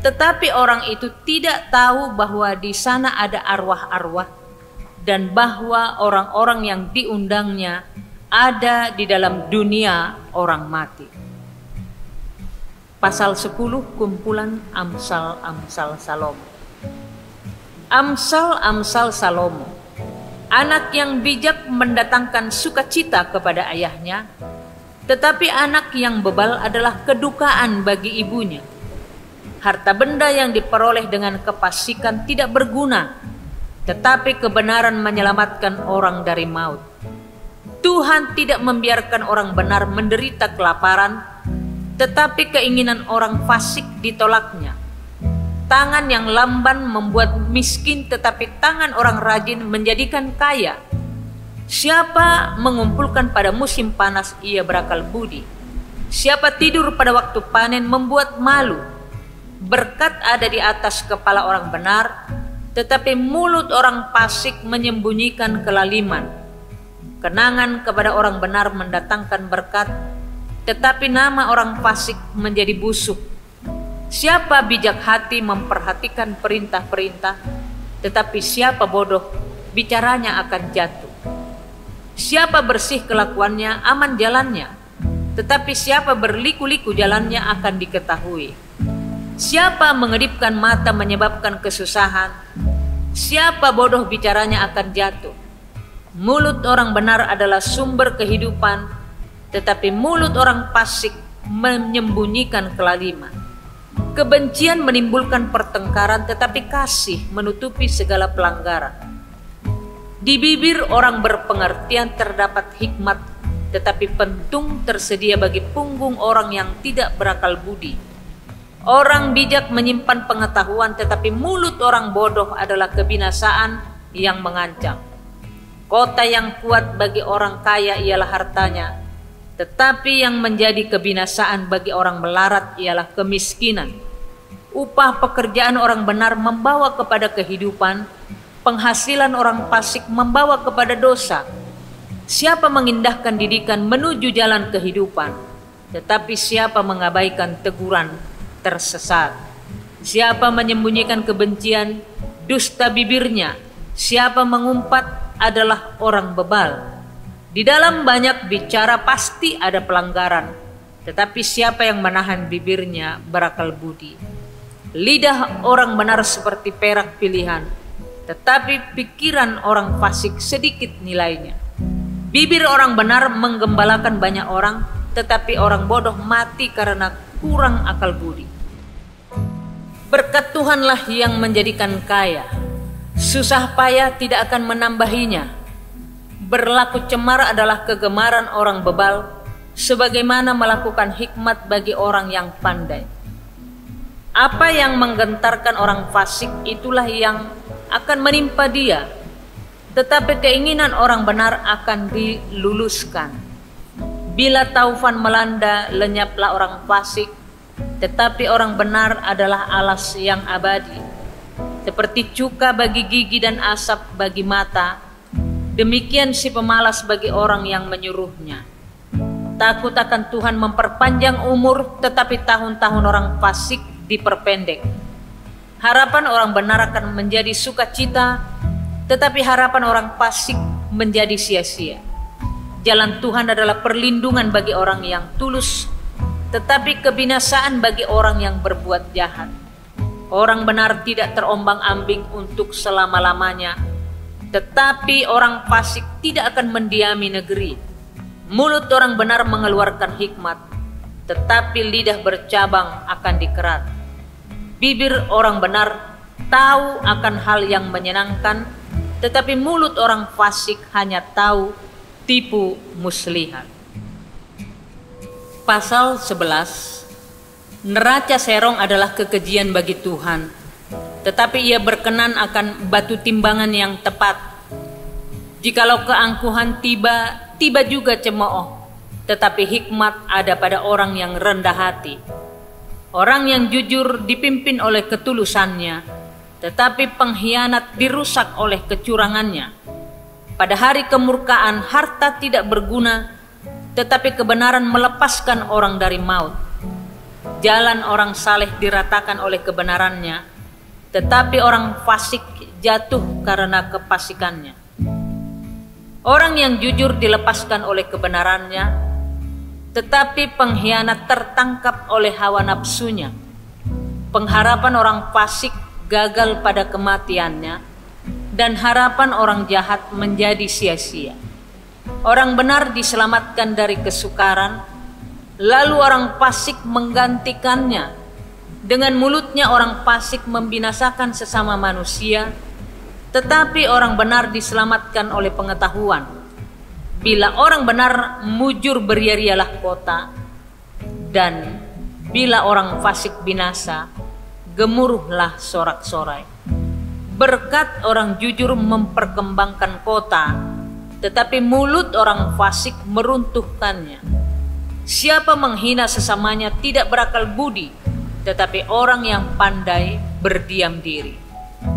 Speaker 1: Tetapi orang itu tidak tahu bahwa di sana ada arwah-arwah, dan bahwa orang-orang yang diundangnya ada di dalam dunia orang mati. Pasal 10, kumpulan Amsal-Amsal Salomo. Amsal-Amsal Salomo Anak yang bijak mendatangkan sukacita kepada ayahnya, tetapi anak yang bebal adalah kedukaan bagi ibunya. Harta benda yang diperoleh dengan kefasikan tidak berguna, tetapi kebenaran menyelamatkan orang dari maut. Tuhan tidak membiarkan orang benar menderita kelaparan, tetapi keinginan orang fasik ditolaknya. Tangan yang lamban membuat miskin, tetapi tangan orang rajin menjadikan kaya. Siapa mengumpulkan pada musim panas, ia berakal budi. Siapa tidur pada waktu panen membuat malu. Berkat ada di atas kepala orang benar, tetapi mulut orang fasik menyembunyikan kelaliman. Kenangan kepada orang benar mendatangkan berkat, tetapi nama orang fasik menjadi busuk. Siapa bijak hati memperhatikan perintah-perintah, tetapi siapa bodoh bicaranya akan jatuh. Siapa bersih kelakuannya aman jalannya, tetapi siapa berliku-liku jalannya akan diketahui. Siapa mengedipkan mata menyebabkan kesusahan, siapa bodoh bicaranya akan jatuh. Mulut orang benar adalah sumber kehidupan, tetapi mulut orang fasik menyembunyikan kelaliman. Kebencian menimbulkan pertengkaran, tetapi kasih menutupi segala pelanggaran. Di bibir orang berpengertian terdapat hikmat, tetapi pentung tersedia bagi punggung orang yang tidak berakal budi. Orang bijak menyimpan pengetahuan, tetapi mulut orang bodoh adalah kebinasaan yang mengancam. Kota yang kuat bagi orang kaya ialah hartanya, tetapi yang menjadi kebinasaan bagi orang melarat ialah kemiskinan. Upah pekerjaan orang benar membawa kepada kehidupan, penghasilan orang fasik membawa kepada dosa. Siapa mengindahkan didikan menuju jalan kehidupan, tetapi siapa mengabaikan teguran tersesat. Siapa menyembunyikan kebencian, dusta bibirnya. Siapa mengumpat adalah orang bebal. Di dalam banyak bicara pasti ada pelanggaran, tetapi siapa yang menahan bibirnya berakal budi. Lidah orang benar seperti perak pilihan, tetapi pikiran orang fasik sedikit nilainya. Bibir orang benar menggembalakan banyak orang, tetapi orang bodoh mati karena kurang akal budi. Berkat Tuhanlah yang menjadikan kaya, susah payah tidak akan menambahinya. Berlaku cemar adalah kegemaran orang bebal, sebagaimana melakukan hikmat bagi orang yang pandai. Apa yang menggentarkan orang fasik itulah yang akan menimpa dia, tetapi keinginan orang benar akan diluluskan. Bila taufan melanda, lenyaplah orang fasik, tetapi orang benar adalah alas yang abadi. Seperti cuka bagi gigi dan asap bagi mata, demikian si pemalas bagi orang yang menyuruhnya. Takut akan Tuhan memperpanjang umur, tetapi tahun-tahun orang fasik diperpendek. Harapan orang benar akan menjadi sukacita, tetapi harapan orang fasik menjadi sia-sia. Jalan Tuhan adalah perlindungan bagi orang yang tulus, tetapi kebinasaan bagi orang yang berbuat jahat. Orang benar tidak terombang-ambing untuk selama-lamanya, tetapi orang fasik tidak akan mendiami negeri. Mulut orang benar mengeluarkan hikmat, tetapi lidah bercabang akan dikerat. Bibir orang benar tahu akan hal yang menyenangkan, tetapi mulut orang fasik hanya tahu tipu muslihat. Pasal 11. Neraca serong adalah kekejian bagi Tuhan, tetapi ia berkenan akan batu timbangan yang tepat. Jikalau keangkuhan tiba juga cemooh, tetapi hikmat ada pada orang yang rendah hati. Orang yang jujur dipimpin oleh ketulusannya, tetapi pengkhianat dirusak oleh kecurangannya. Pada hari kemurkaan harta tidak berguna, tetapi kebenaran melepaskan orang dari maut. Jalan orang saleh diratakan oleh kebenarannya, tetapi orang fasik jatuh karena kefasikannya. Orang yang jujur dilepaskan oleh kebenarannya, tetapi pengkhianat tertangkap oleh hawa nafsunya. Pengharapan orang fasik gagal pada kematiannya, dan harapan orang jahat menjadi sia-sia. Orang benar diselamatkan dari kesukaran, lalu orang fasik menggantikannya. Dengan mulutnya orang fasik membinasakan sesama manusia, tetapi orang benar diselamatkan oleh pengetahuan. Bila orang benar mujur beria-rialah kota, dan bila orang fasik binasa, gemuruhlah sorak-sorai. Berkat orang jujur memperkembangkan kota, tetapi mulut orang fasik meruntuhkannya. Siapa menghina sesamanya tidak berakal budi, tetapi orang yang pandai berdiam diri.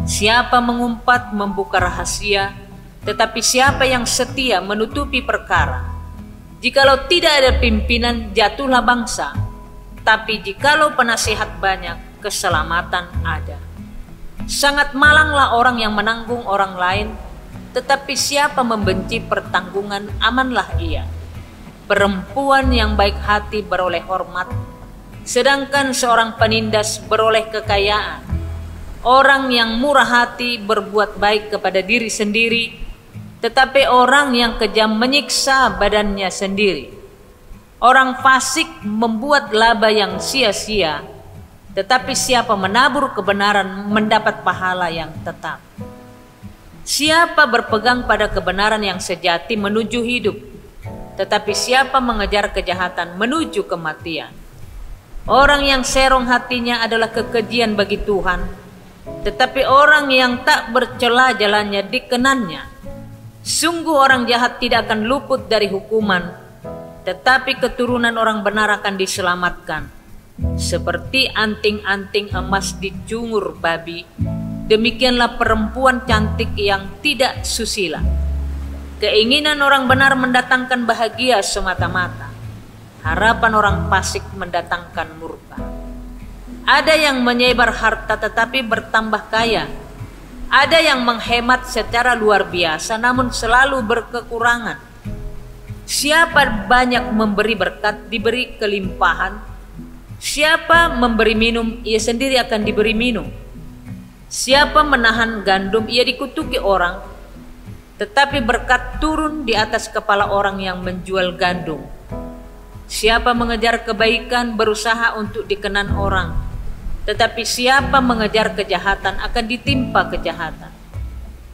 Speaker 1: Siapa mengumpat membuka rahasia, tetapi siapa yang setia menutupi perkara. Jikalau tidak ada pimpinan, jatuhlah bangsa, tapi jikalau penasihat banyak, keselamatan ada. Sangat malanglah orang yang menanggung orang lain, tetapi siapa membenci pertanggungan, amanlah ia. Perempuan yang baik hati beroleh hormat, sedangkan seorang penindas beroleh kekayaan. Orang yang murah hati berbuat baik kepada diri sendiri, tetapi orang yang kejam menyiksa badannya sendiri. Orang fasik membuat laba yang sia-sia, tetapi siapa menabur kebenaran mendapat pahala yang tetap. Siapa berpegang pada kebenaran yang sejati menuju hidup, tetapi siapa mengejar kejahatan menuju kematian. Orang yang serong hatinya adalah kekejian bagi Tuhan, tetapi orang yang tak bercela jalannya dikenannya. Sungguh orang jahat tidak akan luput dari hukuman, tetapi keturunan orang benar akan diselamatkan. Seperti anting-anting emas dicungur babi, demikianlah perempuan cantik yang tidak susila. Keinginan orang benar mendatangkan bahagia semata-mata, harapan orang fasik mendatangkan murka. Ada yang menyebar harta tetapi bertambah kaya. Ada yang menghemat secara luar biasa namun selalu berkekurangan. Siapa banyak memberi berkat diberi kelimpahan. Siapa memberi minum ia sendiri akan diberi minum. Siapa menahan gandum ia dikutuki orang. Tetapi berkat turun di atas kepala orang yang menjual gandum. Siapa mengejar kebaikan berusaha untuk dikenan orang, tetapi siapa mengejar kejahatan akan ditimpa kejahatan.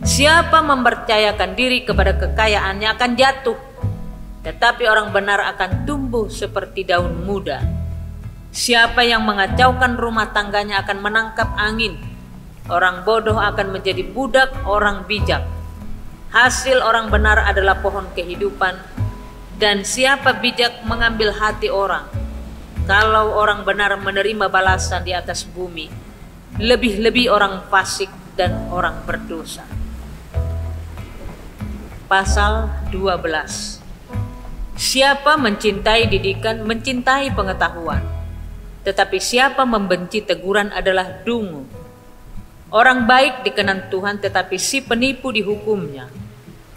Speaker 1: Siapa mempercayakan diri kepada kekayaannya akan jatuh, tetapi orang benar akan tumbuh seperti daun muda. Siapa yang mengacaukan rumah tangganya akan menangkap angin. Orang bodoh akan menjadi budak orang bijak. Hasil orang benar adalah pohon kehidupan, dan siapa bijak mengambil hati orang. Kalau orang benar menerima balasan di atas bumi, lebih-lebih orang fasik dan orang berdosa. Pasal 12. Siapa mencintai didikan mencintai pengetahuan, tetapi siapa membenci teguran adalah dungu. Orang baik dikenan Tuhan, tetapi si penipu dihukumnya.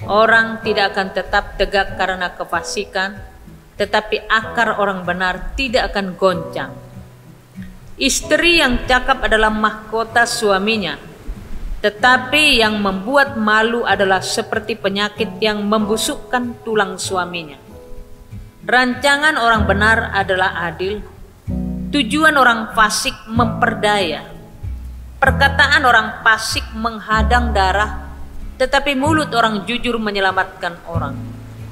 Speaker 1: Orang tidak akan tetap tegak karena kefasikan, tetapi akar orang benar tidak akan goncang. Istri yang cakap adalah mahkota suaminya, tetapi yang membuat malu adalah seperti penyakit yang membusukkan tulang suaminya. Rancangan orang benar adalah adil, tujuan orang fasik memperdaya. Perkataan orang fasik menghadang darah, tetapi mulut orang jujur menyelamatkan orang.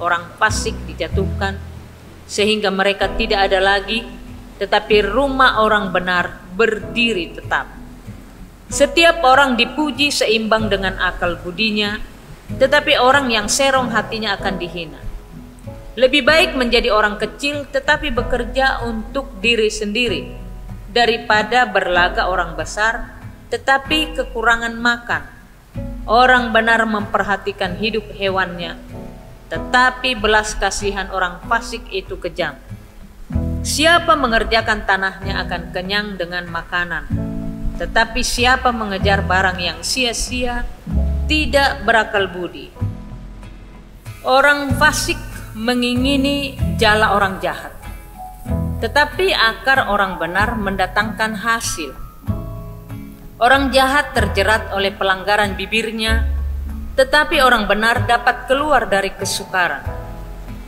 Speaker 1: Orang fasik dijatuhkan sehingga mereka tidak ada lagi, tetapi rumah orang benar berdiri tetap. Setiap orang dipuji seimbang dengan akal budinya, tetapi orang yang serong hatinya akan dihina. Lebih baik menjadi orang kecil tetapi bekerja untuk diri sendiri, daripada berlaga orang besar tetapi kekurangan makan. Orang benar memperhatikan hidup hewannya, tetapi belas kasihan orang fasik itu kejam. Siapa mengerjakan tanahnya akan kenyang dengan makanan, tetapi siapa mengejar barang yang sia-sia tidak berakal budi. Orang fasik mengingini jala orang jahat, tetapi akar orang benar mendatangkan hasil. Orang jahat terjerat oleh pelanggaran bibirnya, tetapi orang benar dapat keluar dari kesukaran.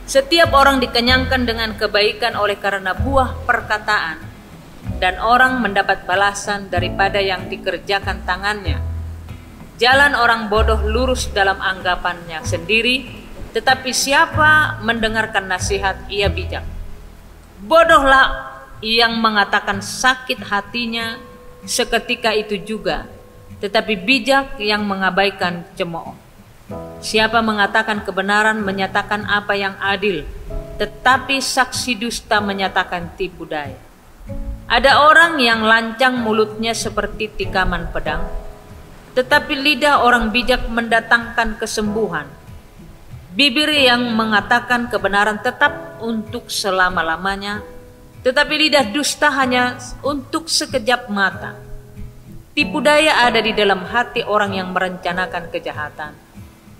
Speaker 1: Setiap orang dikenyangkan dengan kebaikan oleh karena buah perkataan, dan orang mendapat balasan daripada yang dikerjakan tangannya. Jalan orang bodoh lurus dalam anggapannya sendiri, tetapi siapa mendengarkan nasihat ia bijak. Bodohlah yang mengatakan sakit hatinya seketika itu juga, tetapi bijak yang mengabaikan cemooh. Siapa mengatakan kebenaran menyatakan apa yang adil, tetapi saksi dusta menyatakan tipu daya. Ada orang yang lancang mulutnya seperti tikaman pedang, tetapi lidah orang bijak mendatangkan kesembuhan. Bibir yang mengatakan kebenaran tetap untuk selama-lamanya, tetapi lidah dusta hanya untuk sekejap mata. Tipu daya ada di dalam hati orang yang merencanakan kejahatan,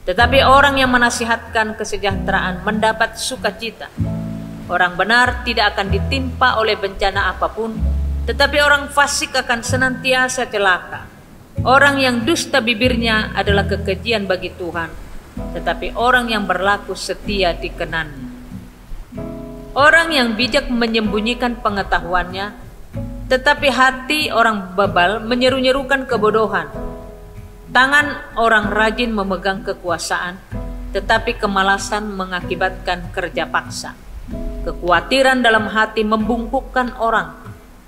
Speaker 1: tetapi orang yang menasihatkan kesejahteraan mendapat sukacita. Orang benar tidak akan ditimpa oleh bencana apapun, tetapi orang fasik akan senantiasa celaka. Orang yang dusta bibirnya adalah kekejian bagi Tuhan, tetapi orang yang berlaku setia dikenannya. Orang yang bijak menyembunyikan pengetahuannya, tetapi hati orang bebal menyeru-nyerukan kebodohan. Tangan orang rajin memegang kekuasaan, tetapi kemalasan mengakibatkan kerja paksa. Kekhawatiran dalam hati membungkukkan orang,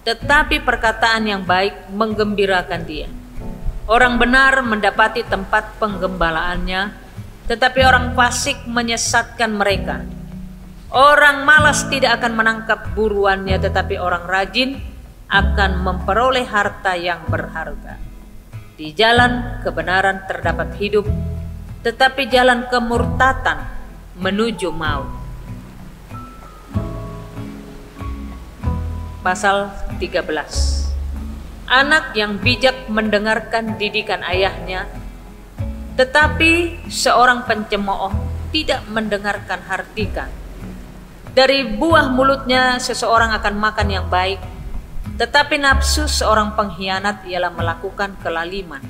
Speaker 1: tetapi perkataan yang baik menggembirakan dia. Orang benar mendapati tempat penggembalaannya, tetapi orang fasik menyesatkan mereka. Orang malas tidak akan menangkap buruannya, tetapi orang rajin akan memperoleh harta yang berharga. Di jalan kebenaran terdapat hidup, tetapi jalan kemurtatan menuju maut. Pasal 13. Anak yang bijak mendengarkan didikan ayahnya, tetapi seorang pencemooh tidak mendengarkan hardikan. Dari buah mulutnya seseorang akan makan yang baik, tetapi nafsu seorang pengkhianat ialah melakukan kelaliman.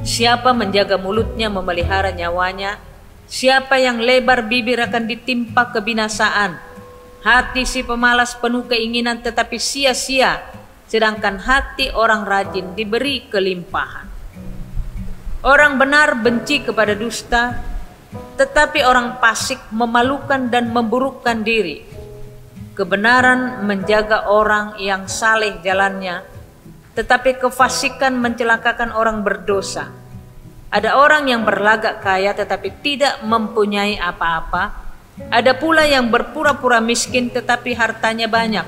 Speaker 1: Siapa menjaga mulutnya memelihara nyawanya, siapa yang lebar bibir akan ditimpa kebinasaan. Hati si pemalas penuh keinginan tetapi sia-sia, sedangkan hati orang rajin diberi kelimpahan. Orang benar benci kepada dusta, tetapi orang fasik memalukan dan memburukkan diri. Kebenaran menjaga orang yang saleh jalannya, tetapi kefasikan mencelakakan orang berdosa. Ada orang yang berlagak kaya tetapi tidak mempunyai apa-apa. Ada pula yang berpura-pura miskin tetapi hartanya banyak.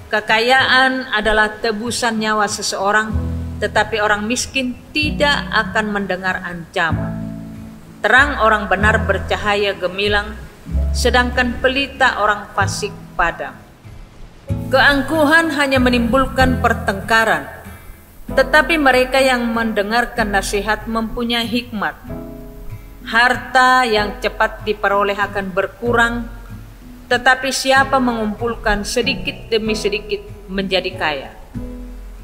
Speaker 1: Kekayaan adalah tebusan nyawa seseorang, tetapi orang miskin tidak akan mendengar ancaman. Terang orang benar bercahaya gemilang, sedangkan pelita orang fasik padam. Keangkuhan hanya menimbulkan pertengkaran, tetapi mereka yang mendengarkan nasihat mempunyai hikmat. Harta yang cepat diperoleh akan berkurang, tetapi siapa mengumpulkan sedikit demi sedikit menjadi kaya.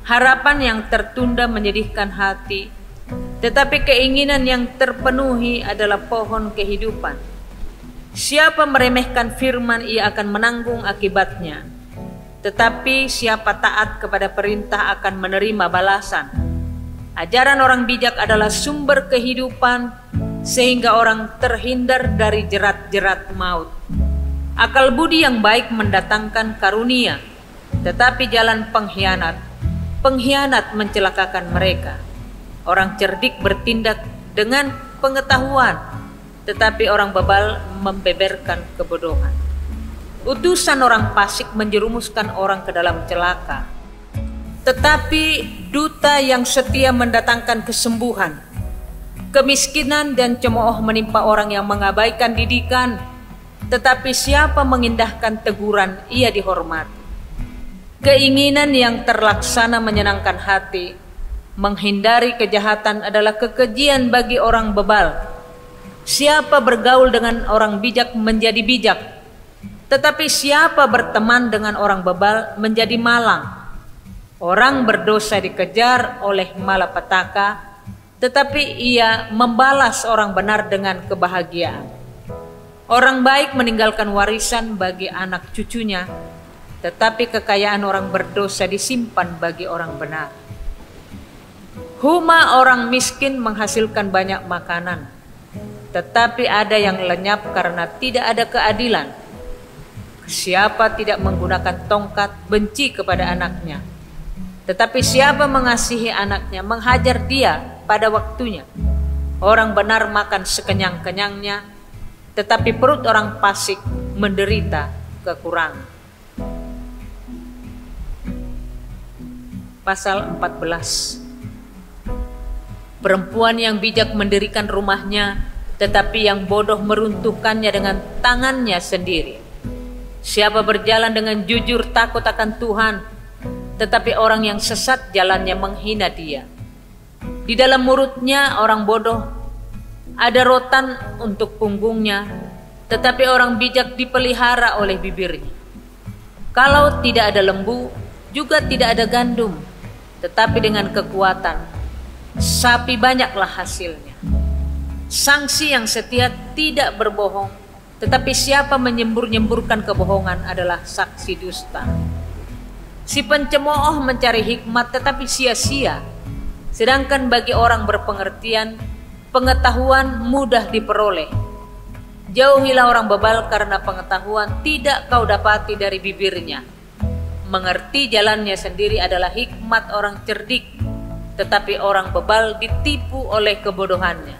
Speaker 1: Harapan yang tertunda menyedihkan hati, tetapi keinginan yang terpenuhi adalah pohon kehidupan. Siapa meremehkan firman ia akan menanggung akibatnya, tetapi siapa taat kepada perintah akan menerima balasan. Ajaran orang bijak adalah sumber kehidupan, sehingga orang terhindar dari jerat-jerat maut. Akal budi yang baik mendatangkan karunia, tetapi jalan pengkhianat mencelakakan mereka. Orang cerdik bertindak dengan pengetahuan, tetapi orang bebal membeberkan kebodohan. Utusan orang fasik menjerumuskan orang ke dalam celaka, tetapi duta yang setia mendatangkan kesembuhan. Kemiskinan dan cemooh menimpa orang yang mengabaikan didikan, tetapi siapa mengindahkan teguran ia dihormati. Keinginan yang terlaksana menyenangkan hati, menghindari kejahatan adalah kekejian bagi orang bebal. Siapa bergaul dengan orang bijak menjadi bijak, tetapi siapa berteman dengan orang bebal menjadi malang. Orang berdosa dikejar oleh malapetaka, tetapi ia membalas orang benar dengan kebahagiaan. Orang baik meninggalkan warisan bagi anak cucunya, tetapi kekayaan orang berdosa disimpan bagi orang benar. Huma orang miskin menghasilkan banyak makanan, tetapi ada yang lenyap karena tidak ada keadilan. Siapa tidak menggunakan tongkat benci kepada anaknya, tetapi siapa mengasihi anaknya menghajar dia pada waktunya. Orang benar makan sekenyang-kenyangnya, tetapi perut orang fasik menderita kekurangan. Pasal 14. Perempuan yang bijak mendirikan rumahnya, tetapi yang bodoh meruntuhkannya dengan tangannya sendiri. Siapa berjalan dengan jujur takut akan Tuhan, tetapi orang yang sesat jalannya menghina dia. Di dalam mulutnya orang bodoh ada rotan untuk punggungnya, tetapi orang bijak dipelihara oleh bibirnya. Kalau tidak ada lembu, juga tidak ada gandum, tetapi dengan kekuatan sapi banyaklah hasilnya. Sangsi yang setia tidak berbohong, tetapi siapa menyembur-nyemburkan kebohongan adalah saksi dusta. Si pencemooh mencari hikmat tetapi sia-sia, sedangkan bagi orang berpengertian, pengetahuan mudah diperoleh. Jauhilah orang bebal karena pengetahuan tidak kau dapati dari bibirnya. Mengerti jalannya sendiri adalah hikmat orang cerdik, tetapi orang bebal ditipu oleh kebodohannya.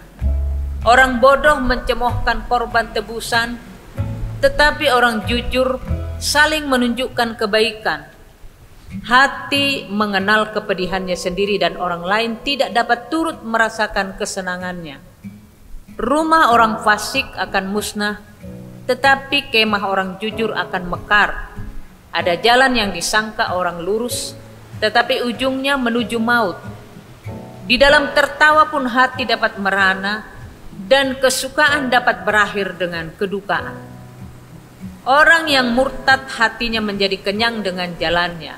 Speaker 1: Orang bodoh mencemoohkan korban tebusan, tetapi orang jujur saling menunjukkan kebaikan. Hati mengenal kepedihannya sendiri dan orang lain tidak dapat turut merasakan kesenangannya. Rumah orang fasik akan musnah, tetapi kemah orang jujur akan mekar. Ada jalan yang disangka orang lurus, tetapi ujungnya menuju maut. Di dalam tertawa pun hati dapat merana, dan kesukaan dapat berakhir dengan kedukaan. Orang yang murtad hatinya menjadi kenyang dengan jalannya,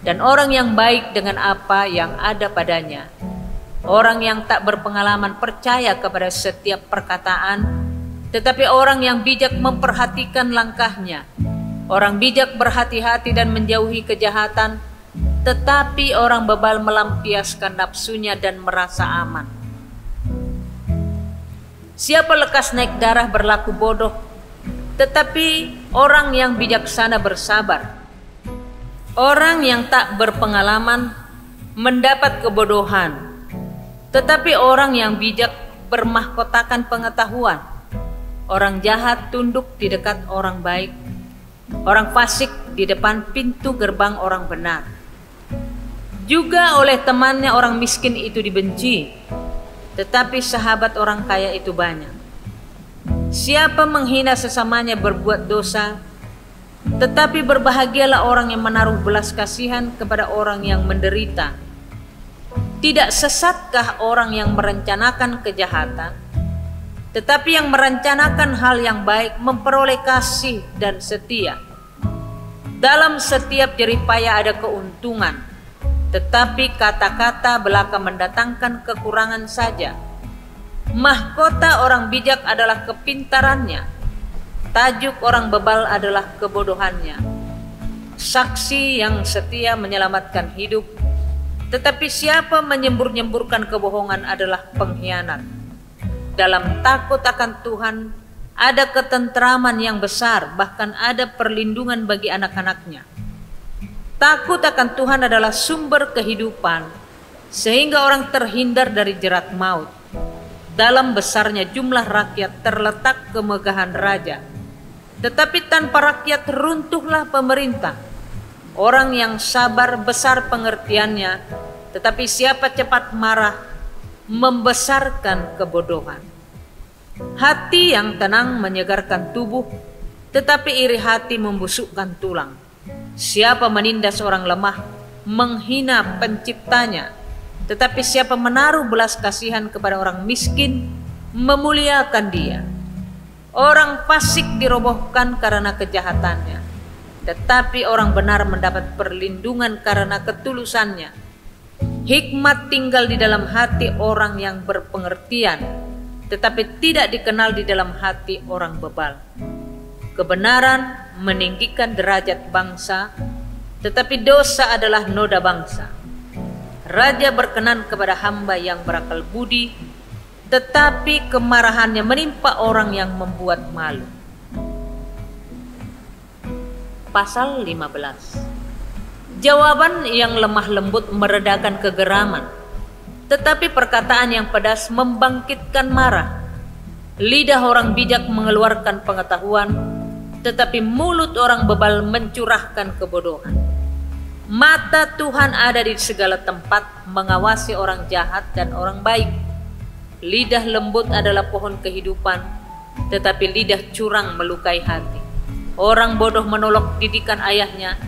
Speaker 1: dan orang yang baik dengan apa yang ada padanya. Orang yang tak berpengalaman percaya kepada setiap perkataan, tetapi orang yang bijak memperhatikan langkahnya. Orang bijak berhati-hati dan menjauhi kejahatan, tetapi orang bebal melampiaskan nafsunya dan merasa aman. Siapa lekas naik darah berlaku bodoh, tetapi orang yang bijaksana bersabar. Orang yang tak berpengalaman mendapat kebodohan, tetapi orang yang bijak bermahkotakan pengetahuan. Orang jahat tunduk di dekat orang baik, orang fasik di depan pintu gerbang orang benar. Juga oleh temannya orang miskin itu dibenci, tetapi sahabat orang kaya itu banyak. Siapa menghina sesamanya berbuat dosa, tetapi berbahagialah orang yang menaruh belas kasihan kepada orang yang menderita. Tidak sesatkah orang yang merencanakan kejahatan, tetapi yang merencanakan hal yang baik memperoleh kasih dan setia. Dalam setiap jerih payah ada keuntungan, tetapi kata-kata belaka mendatangkan kekurangan saja. Mahkota orang bijak adalah kepintarannya, tajuk orang bebal adalah kebodohannya. Saksi yang setia menyelamatkan hidup, tetapi siapa menyembur-nyemburkan kebohongan adalah pengkhianat. Dalam takut akan Tuhan ada ketentraman yang besar, bahkan ada perlindungan bagi anak-anaknya. Takut akan Tuhan adalah sumber kehidupan, sehingga orang terhindar dari jerat maut. Dalam besarnya jumlah rakyat terletak kemegahan raja, tetapi tanpa rakyat runtuhlah pemerintah. Orang yang sabar besar pengertiannya, tetapi siapa cepat marah membesarkan kebodohan. Hati yang tenang menyegarkan tubuh, tetapi iri hati membusukkan tulang. Siapa menindas orang lemah menghina penciptanya, tetapi siapa menaruh belas kasihan kepada orang miskin memuliakan dia. Orang fasik dirobohkan karena kejahatannya, tetapi orang benar mendapat perlindungan karena ketulusannya. Hikmat tinggal di dalam hati orang yang berpengertian, tetapi tidak dikenal di dalam hati orang bebal. Kebenaran meninggikan derajat bangsa, tetapi dosa adalah noda bangsa. Raja berkenan kepada hamba yang berakal budi, tetapi kemarahannya menimpa orang yang membuat malu. Pasal 15. Jawaban yang lemah lembut meredakan kegeraman, tetapi perkataan yang pedas membangkitkan marah. Lidah orang bijak mengeluarkan pengetahuan, tetapi mulut orang bebal mencurahkan kebodohan. Mata Tuhan ada di segala tempat, mengawasi orang jahat dan orang baik. Lidah lembut adalah pohon kehidupan, tetapi lidah curang melukai hati. Orang bodoh menolak didikan ayahnya,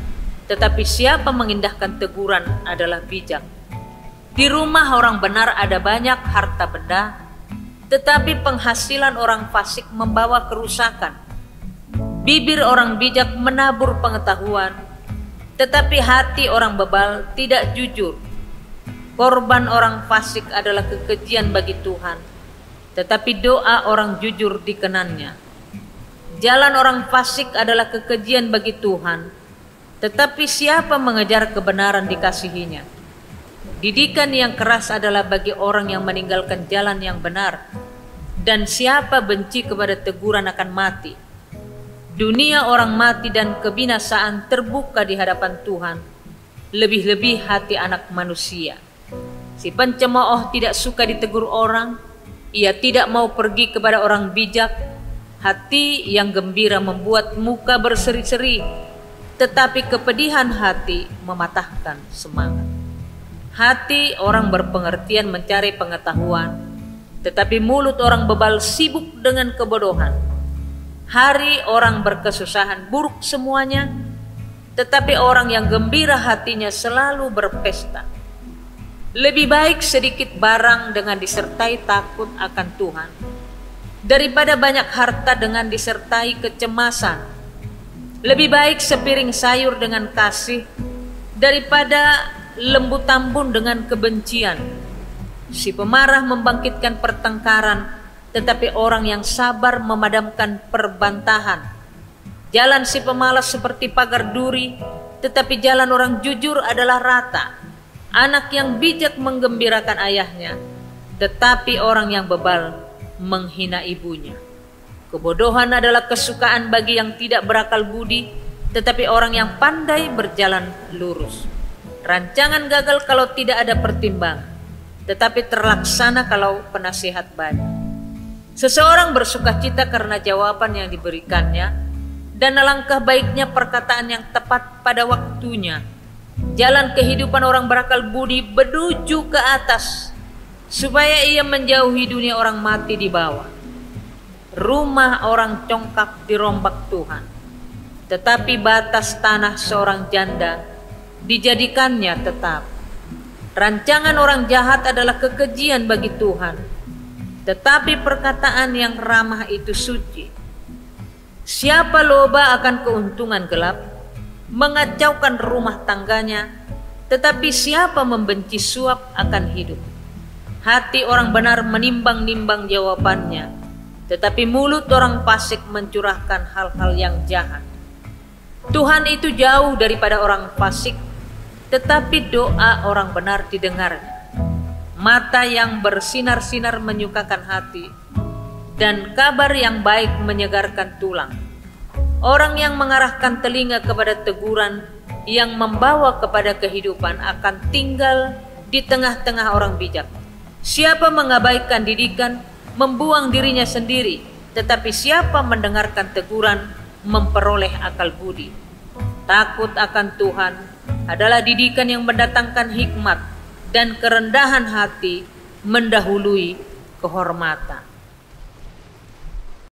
Speaker 1: tetapi siapa mengindahkan teguran adalah bijak. Di rumah orang benar ada banyak harta benda, tetapi penghasilan orang fasik membawa kerusakan. Bibir orang bijak menabur pengetahuan, tetapi hati orang bebal tidak jujur. Korban orang fasik adalah kekejian bagi Tuhan, tetapi doa orang jujur dikenannya. Jalan orang fasik adalah kekejian bagi Tuhan, tetapi siapa mengejar kebenaran dikasihinya. Didikan yang keras adalah bagi orang yang meninggalkan jalan yang benar, dan siapa benci kepada teguran akan mati. Dunia orang mati dan kebinasaan terbuka di hadapan Tuhan, lebih-lebih hati anak manusia. Si pencemooh tidak suka ditegur orang, ia tidak mau pergi kepada orang bijak. Hati yang gembira membuat muka berseri-seri, tetapi kepedihan hati mematahkan semangat. Hati orang berpengertian mencari pengetahuan, tetapi mulut orang bebal sibuk dengan kebodohan. Hari orang berkesusahan buruk semuanya, tetapi orang yang gembira hatinya selalu berpesta. Lebih baik sedikit barang dengan disertai takut akan Tuhan, daripada banyak harta dengan disertai kecemasan. Lebih baik sepiring sayur dengan kasih daripada lembu tambun dengan kebencian. Si pemarah membangkitkan pertengkaran, tetapi orang yang sabar memadamkan perbantahan. Jalan si pemalas seperti pagar duri, tetapi jalan orang jujur adalah rata. Anak yang bijak menggembirakan ayahnya, tetapi orang yang bebal menghina ibunya. Kebodohan adalah kesukaan bagi yang tidak berakal budi, tetapi orang yang pandai berjalan lurus. Rancangan gagal kalau tidak ada pertimbangan, tetapi terlaksana kalau penasihat banyak. Seseorang bersukacita karena jawaban yang diberikannya, dan alangkah baiknya perkataan yang tepat pada waktunya. Jalan kehidupan orang berakal budi menuju ke atas, supaya ia menjauhi dunia orang mati di bawah. Rumah orang congkak dirombak Tuhan, tetapi batas tanah seorang janda dijadikannya tetap. Rancangan orang jahat adalah kekejian bagi Tuhan, tetapi perkataan yang ramah itu suci. Siapa loba akan keuntungan gelap, mengacaukan rumah tangganya, tetapi siapa membenci suap akan hidup. Hati orang benar menimbang-nimbang jawabannya, tetapi mulut orang fasik mencurahkan hal-hal yang jahat. Tuhan itu jauh daripada orang fasik, tetapi doa orang benar didengarnya. Mata yang bersinar-sinar menyukakan hati, dan kabar yang baik menyegarkan tulang. Orang yang mengarahkan telinga kepada teguran yang membawa kepada kehidupan akan tinggal di tengah-tengah orang bijak. Siapa mengabaikan didikan, membuang dirinya sendiri, tetapi siapa mendengarkan teguran, memperoleh akal budi. Takut akan Tuhan adalah didikan yang mendatangkan hikmat, dan kerendahan hati mendahului kehormatan.